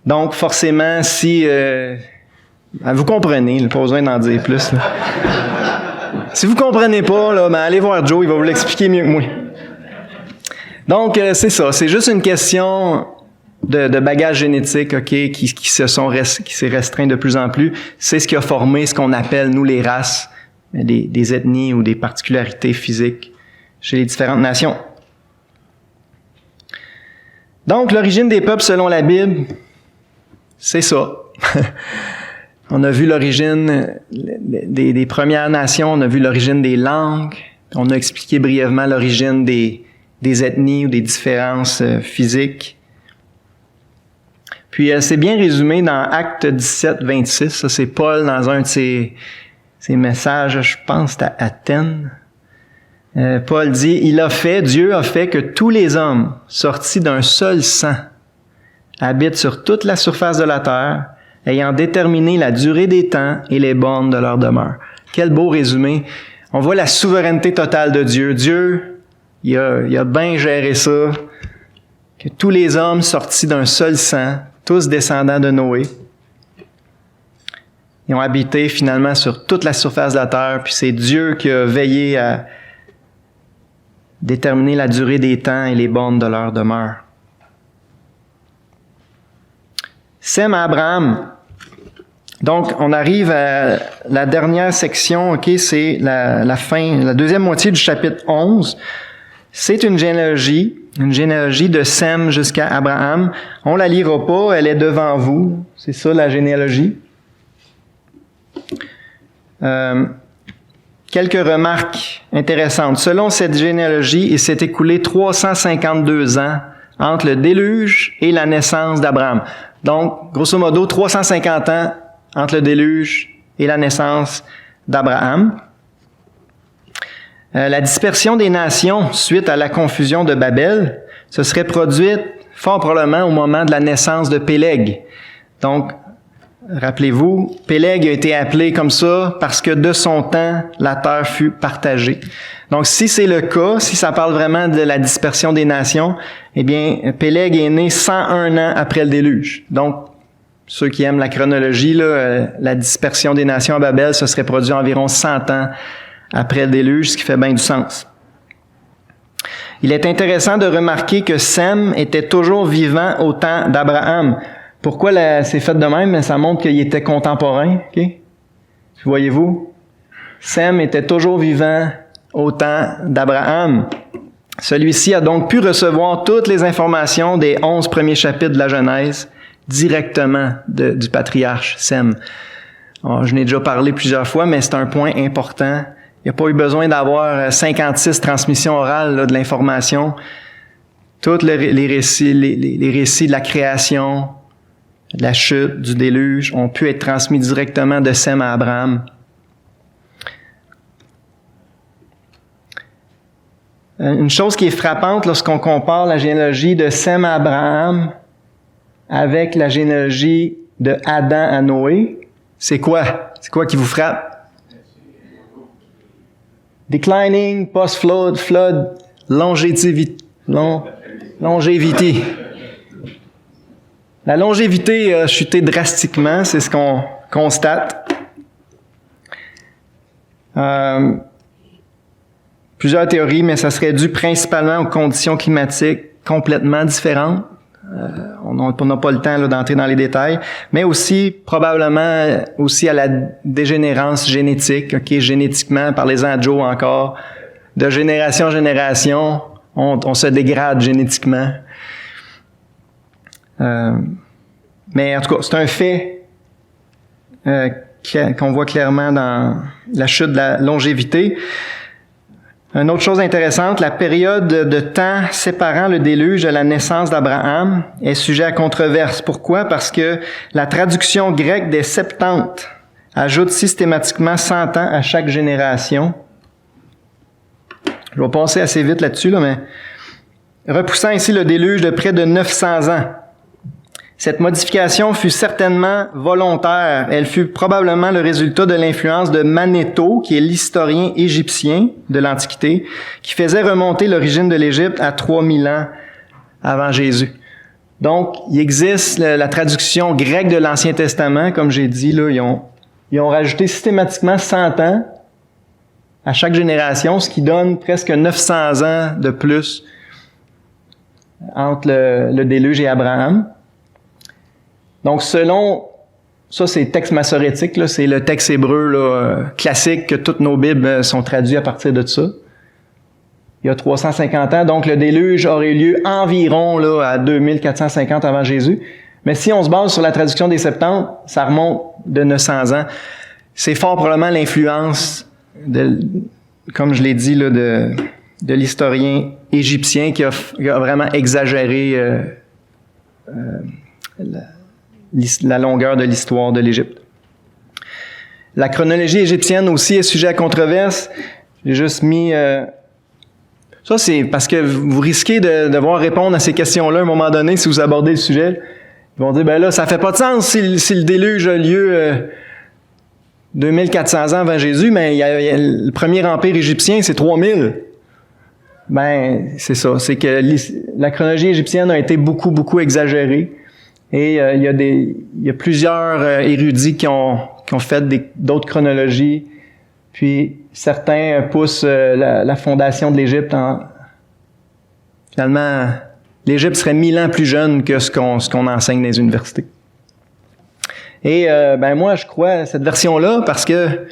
Donc, forcément, si... vous comprenez, pas besoin d'en dire plus. Là. Si vous comprenez pas, allez voir Joe, il va vous l'expliquer mieux que moi. Donc, c'est ça. C'est juste une question de bagage génétique, qui s'est restreint de plus en plus. C'est ce qui a formé ce qu'on appelle, nous, les races, des ethnies ou des particularités physiques chez les différentes nations. Donc, l'origine des peuples selon la Bible, c'est ça. On a vu l'origine des Premières Nations, on a vu l'origine des langues, on a expliqué brièvement l'origine des ethnies ou des différences physiques. Puis, c'est bien résumé dans Actes 17, 26. Ça, c'est Paul dans un de ses messages, je pense, à Athènes. Paul dit, Dieu a fait que tous les hommes sortis d'un seul sang habitent sur toute la surface de la terre, ayant déterminé la durée des temps et les bornes de leur demeure. Quel beau résumé. On voit la souveraineté totale de Dieu. Dieu, il a bien géré ça, que tous les hommes sortis d'un seul sang, tous descendants de Noé, Ils ont habité finalement sur toute la surface de la terre, puis c'est Dieu qui a veillé à déterminer la durée des temps et les bornes de leur demeure. Sem à Abraham. Donc, on arrive à la dernière section, ok, c'est la fin, la deuxième moitié du chapitre 11. C'est une généalogie de Sem jusqu'à Abraham. On la lira pas, elle est devant vous. C'est ça la généalogie. Quelques remarques intéressantes. Selon cette généalogie, il s'est écoulé 352 ans entre le déluge et la naissance d'Abraham. Donc, grosso modo, 350 ans entre le déluge et la naissance d'Abraham. La dispersion des nations suite à la confusion de Babel se serait produite fort probablement au moment de la naissance de Péleg. Donc, rappelez-vous, Péleg a été appelé comme ça parce que de son temps, la terre fut partagée. Donc, si c'est le cas, si ça parle vraiment de la dispersion des nations, eh bien, Péleg est né 101 ans après le déluge. Donc, ceux qui aiment la chronologie, là, la dispersion des nations à Babel, ça serait produit environ 100 ans après le déluge, ce qui fait bien du sens. Il est intéressant de remarquer que Sem était toujours vivant au temps d'Abraham. Pourquoi c'est fait de même? Ça montre qu'il était contemporain. Okay? Voyez-vous? Sem était toujours vivant au temps d'Abraham. Celui-ci a donc pu recevoir toutes les informations des 11 premiers chapitres de la Genèse directement du patriarche Sem. Alors, je n'ai déjà parlé plusieurs fois, mais c'est un point important. Il n'y a pas eu besoin d'avoir 56 transmissions orales là, de l'information. Tous les récits de la création, de la chute, du déluge, ont pu être transmis directement de Sem à Abraham. Une chose qui est frappante lorsqu'on compare la généalogie de Sem à Abraham avec la généalogie de Adam à Noé, c'est quoi? C'est quoi qui vous frappe? Declining, post-flood, flood, longévité. La longévité a chuté drastiquement, c'est ce qu'on constate. Plusieurs théories, mais ça serait dû principalement aux conditions climatiques complètement différentes. On n'a pas le temps là, d'entrer dans les détails, mais aussi probablement aussi à la dégénérance génétique. Ok, génétiquement, parlez-en à Joe encore, de génération en génération, on se dégrade génétiquement. Mais en tout cas, c'est un fait qu'on voit clairement dans la chute de la longévité. Une autre chose intéressante, la période de temps séparant le déluge de la naissance d'Abraham est sujet à controverse. Pourquoi? Parce que la traduction grecque des Septante ajoute systématiquement 100 ans à chaque génération. Je vais passer assez vite là-dessus, mais repoussant ainsi le déluge de près de 900 ans. Cette modification fut certainement volontaire. Elle fut probablement le résultat de l'influence de Manetho, qui est l'historien égyptien de l'Antiquité, qui faisait remonter l'origine de l'Égypte à 3000 ans avant Jésus. Donc, il existe la traduction grecque de l'Ancien Testament, comme j'ai dit, là, ils ont rajouté systématiquement 100 ans à chaque génération, ce qui donne presque 900 ans de plus entre le déluge et Abraham. Donc, selon, ça c'est texte massorétique, là, c'est le texte hébreu là, classique que toutes nos Bibles sont traduites à partir de ça. Il y a 350 ans, donc le déluge aurait eu lieu environ là, à 2450 avant Jésus. Mais si on se base sur la traduction des Septante, ça remonte de 900 ans. C'est fort probablement l'influence, comme je l'ai dit, là, de l'historien égyptien qui a vraiment exagéré la longueur de l'histoire de l'Égypte. La chronologie égyptienne aussi est sujet à controverse. J'ai juste mis... ça, c'est parce que vous risquez de devoir répondre à ces questions-là à un moment donné si vous abordez le sujet. Ils vont dire, ben là, ça fait pas de sens si le déluge a lieu 2400 ans avant Jésus, mais le premier empire égyptien, c'est 3000. Ben, c'est ça. C'est que la chronologie égyptienne a été beaucoup exagérée. Et il y a plusieurs érudits qui ont qui ont fait d'autres chronologies. Puis certains poussent la fondation de l'Égypte en... Finalement, l'Égypte serait 1000 ans plus jeune que ce qu'on enseigne dans les universités. Et moi, je crois à cette version-là parce que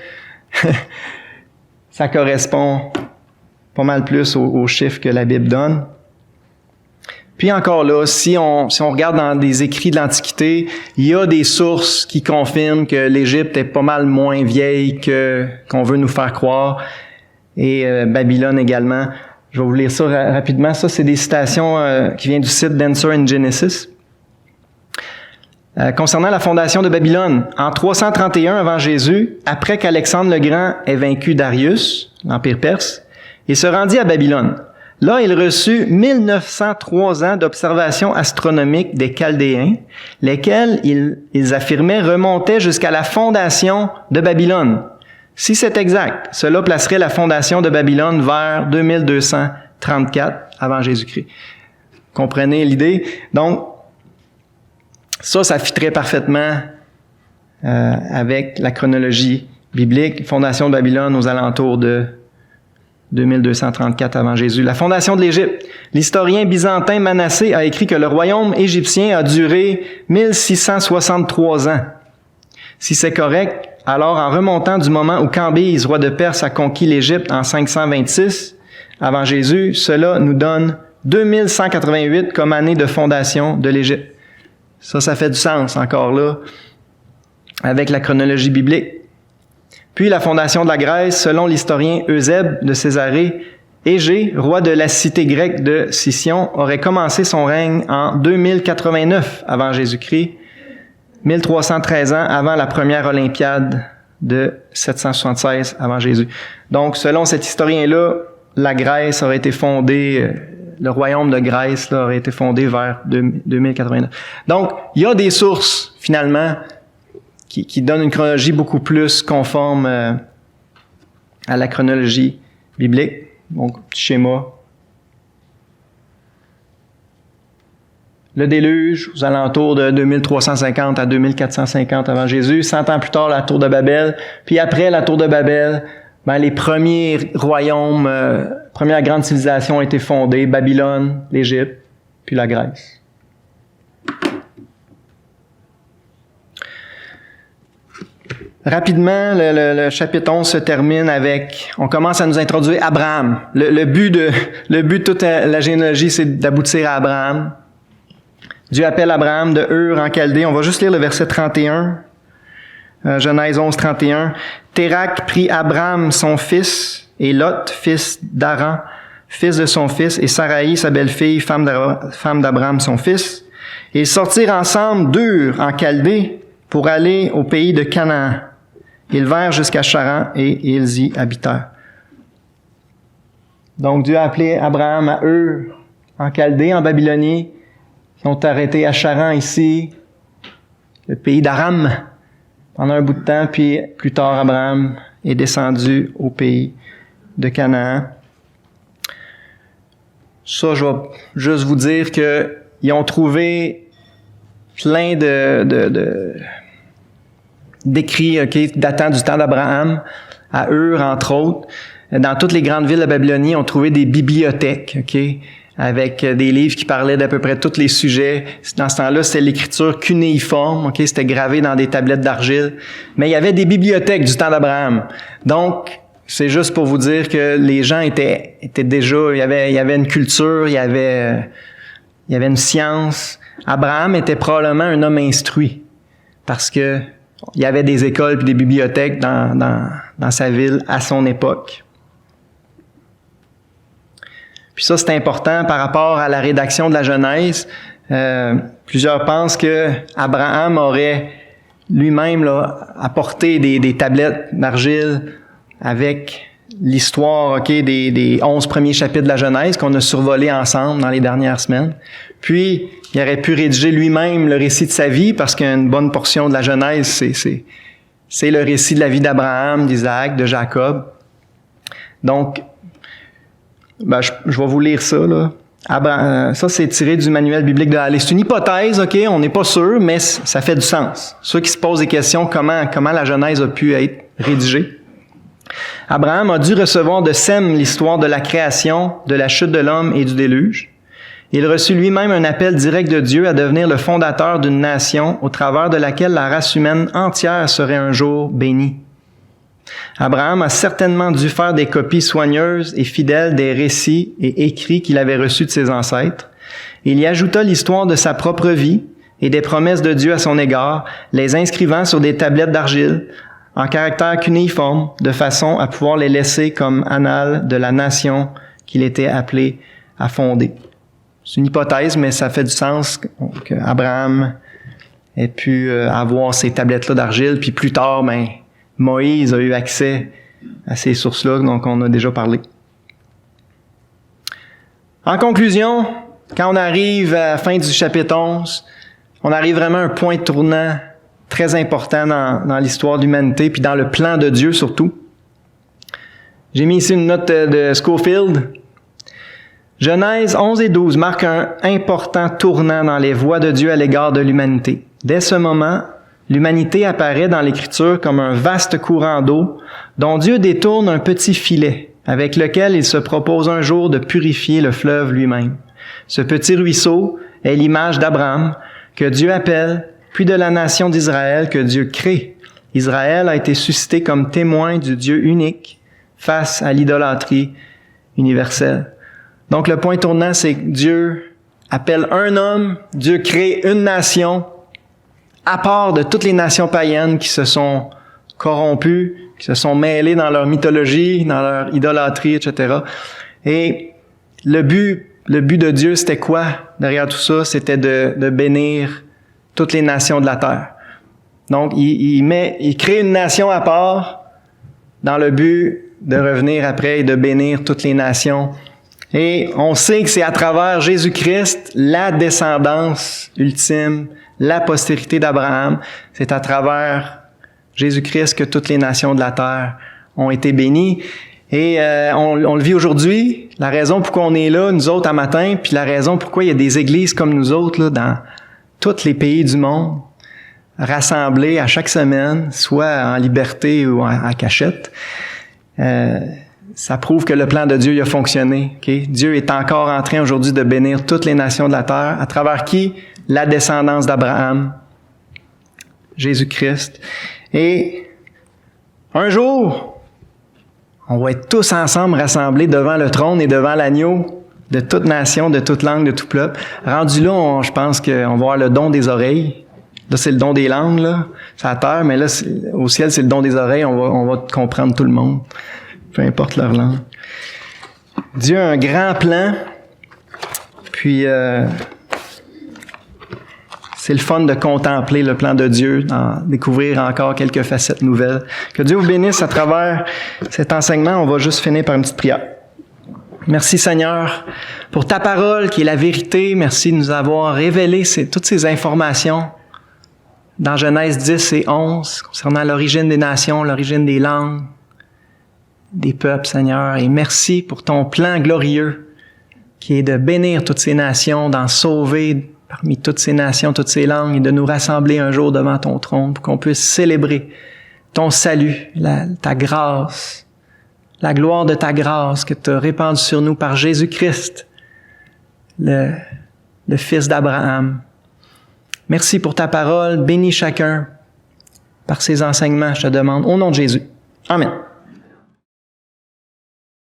ça correspond pas mal plus aux chiffres que la Bible donne. Puis encore là, si on regarde dans des écrits de l'Antiquité, il y a des sources qui confirment que l'Égypte est pas mal moins vieille qu'on veut nous faire croire. Et Babylone également. Je vais vous lire ça rapidement. Ça, c'est des citations qui viennent du site d'Answer in Genesis. Concernant la fondation de Babylone, en 331 avant Jésus, après qu'Alexandre le Grand ait vaincu Darius, l'Empire perse, il se rendit à Babylone. Là, il reçut 1903 ans d'observations astronomiques des Chaldéens, lesquels, ils affirmaient, remontaient jusqu'à la fondation de Babylone. Si c'est exact, cela placerait la fondation de Babylone vers 2234 avant Jésus-Christ. Comprenez l'idée? Donc, ça fitterait parfaitement avec la chronologie biblique. Fondation de Babylone aux alentours de 2234 avant Jésus. La fondation de l'Égypte. L'historien byzantin Manassé a écrit que le royaume égyptien a duré 1663 ans. Si c'est correct, alors en remontant du moment où Cambyse, roi de Perse, a conquis l'Égypte en 526 avant Jésus, cela nous donne 2188 comme année de fondation de l'Égypte. Ça fait du sens encore là avec la chronologie biblique. Puis la fondation de la Grèce, selon l'historien Eusèbe de Césarée, Égée, roi de la cité grecque de Sicyon, aurait commencé son règne en 2089 avant Jésus-Christ, 1313 ans avant la première Olympiade de 776 avant Jésus. Donc, selon cet historien-là, la Grèce aurait été fondée, le royaume de Grèce là, aurait été fondé vers 2089. Donc, il y a des sources, finalement, qui donnent une chronologie beaucoup plus conforme à la chronologie biblique. Donc, petit schéma. Le déluge, aux alentours de 2350 à 2450 avant Jésus. 100 ans plus tard, la tour de Babel. Puis après la tour de Babel, les premiers royaumes, premières grandes civilisations ont été fondées. Babylone, l'Égypte, puis la Grèce. Rapidement, le chapitre 11 se termine avec, on commence à nous introduire Abraham. Le but de toute la généalogie, c'est d'aboutir à Abraham. Dieu appelle Abraham de Ur en Chaldée. On va juste lire le verset 31. Genèse 11, 31. Térak prit Abraham, son fils, et Lot, fils d'Aran, fils de son fils, et Saraï, sa belle-fille, femme d'Abraham, son fils. Et ils sortirent ensemble d'Ur en Chaldée pour aller au pays de Canaan. Ils vinrent jusqu'à Charan et ils y habitèrent. Donc Dieu a appelé Abraham à Ur, en Chaldée, en Babylonie. Ils sont arrêtés à Charan ici, le pays d'Aram, pendant un bout de temps. Puis plus tard, Abraham est descendu au pays de Canaan. Ça, je vais juste vous dire qu'ils ont trouvé plein d'écrits datant du temps d'Abraham, à Ur, entre autres. Dans toutes les grandes villes de Babylonie, on trouvait des bibliothèques, avec des livres qui parlaient d'à peu près tous les sujets. Dans ce temps-là, c'était l'écriture cunéiforme, c'était gravé dans des tablettes d'argile. Mais il y avait des bibliothèques du temps d'Abraham. Donc, c'est juste pour vous dire que les gens étaient déjà, il y avait une culture, il y avait une science. Abraham était probablement un homme instruit, parce que il y avait des écoles et des bibliothèques dans sa ville à son époque. Puis ça, c'est important par rapport à la rédaction de la Genèse. Plusieurs pensent que Abraham aurait lui-même apporté des tablettes d'argile avec l'histoire des 11 premiers chapitres de la Genèse qu'on a survolé ensemble dans les dernières semaines. Puis, il aurait pu rédiger lui-même le récit de sa vie, parce qu'une bonne portion de la Genèse, c'est le récit de la vie d'Abraham, d'Isaac, de Jacob. Donc, je vais vous lire ça, là. Ça, c'est tiré du manuel biblique de Halley. C'est une hypothèse, OK? On n'est pas sûr, mais ça fait du sens. Ceux qui se posent des questions, comment la Genèse a pu être rédigée. Abraham a dû recevoir de Sem l'histoire de la création, de la chute de l'homme et du déluge. Il reçut lui-même un appel direct de Dieu à devenir le fondateur d'une nation au travers de laquelle la race humaine entière serait un jour bénie. Abraham a certainement dû faire des copies soigneuses et fidèles des récits et écrits qu'il avait reçus de ses ancêtres. Il y ajouta l'histoire de sa propre vie et des promesses de Dieu à son égard, les inscrivant sur des tablettes d'argile, en caractère cunéiforme, de façon à pouvoir les laisser comme annales de la nation qu'il était appelé à fonder. C'est une hypothèse, mais ça fait du sens qu'Abraham ait pu avoir ces tablettes-là d'argile, puis plus tard, Moïse a eu accès à ces sources-là, donc on a déjà parlé. En conclusion, quand on arrive à la fin du chapitre 11, on arrive vraiment à un point tournant très important dans l'histoire de l'humanité, puis dans le plan de Dieu surtout. J'ai mis ici une note de Scofield. Genèse 11 et 12 marquent un important tournant dans les voies de Dieu à l'égard de l'humanité. Dès ce moment, l'humanité apparaît dans l'Écriture comme un vaste courant d'eau dont Dieu détourne un petit filet avec lequel il se propose un jour de purifier le fleuve lui-même. Ce petit ruisseau est l'image d'Abraham que Dieu appelle, puis de la nation d'Israël que Dieu crée. Israël a été suscité comme témoin du Dieu unique face à l'idolâtrie universelle. Donc le point tournant, c'est que Dieu appelle un homme, Dieu crée une nation, à part de toutes les nations païennes qui se sont corrompues, qui se sont mêlées dans leur mythologie, dans leur idolâtrie, etc. Et le but de Dieu, c'était quoi derrière tout ça? C'était de bénir toutes les nations de la terre. Donc, il crée une nation à part dans le but de revenir après et de bénir toutes les nations. Et on sait que c'est à travers Jésus-Christ, la descendance ultime, la postérité d'Abraham, c'est à travers Jésus-Christ que toutes les nations de la terre ont été bénies. Et on le vit aujourd'hui, la raison pourquoi on est là, nous autres, à matin, puis la raison pourquoi il y a des églises comme nous autres, là, dans tous les pays du monde, rassemblés à chaque semaine, soit en liberté ou en cachette. Ça prouve que le plan de Dieu il a fonctionné. Okay? Dieu est encore en train aujourd'hui de bénir toutes les nations de la terre, à travers qui? La descendance d'Abraham, Jésus-Christ. Et un jour, on va être tous ensemble rassemblés devant le trône et devant l'agneau de toute nation, de toute langue, de tout peuple. Rendu là, je pense qu'on va avoir le don des oreilles. Là, c'est le don des langues, là. C'est à terre, mais là, au ciel, c'est le don des oreilles. On va comprendre tout le monde. Peu importe leur langue. Dieu a un grand plan. Puis, c'est le fun de contempler le plan de Dieu, d'en découvrir encore quelques facettes nouvelles. Que Dieu vous bénisse à travers cet enseignement. On va juste finir par une petite prière. Merci Seigneur pour ta parole qui est la vérité. Merci de nous avoir révélé toutes ces informations dans Genèse 10 et 11 concernant l'origine des nations, l'origine des langues, des peuples, Seigneur. Et merci pour ton plan glorieux qui est de bénir toutes ces nations, d'en sauver parmi toutes ces nations, toutes ces langues et de nous rassembler un jour devant ton trône pour qu'on puisse célébrer ton salut, ta grâce, la gloire de ta grâce que tu as répandue sur nous par Jésus-Christ, le Fils d'Abraham. Merci pour ta parole. Bénis chacun par ses enseignements, je te demande, au nom de Jésus. Amen.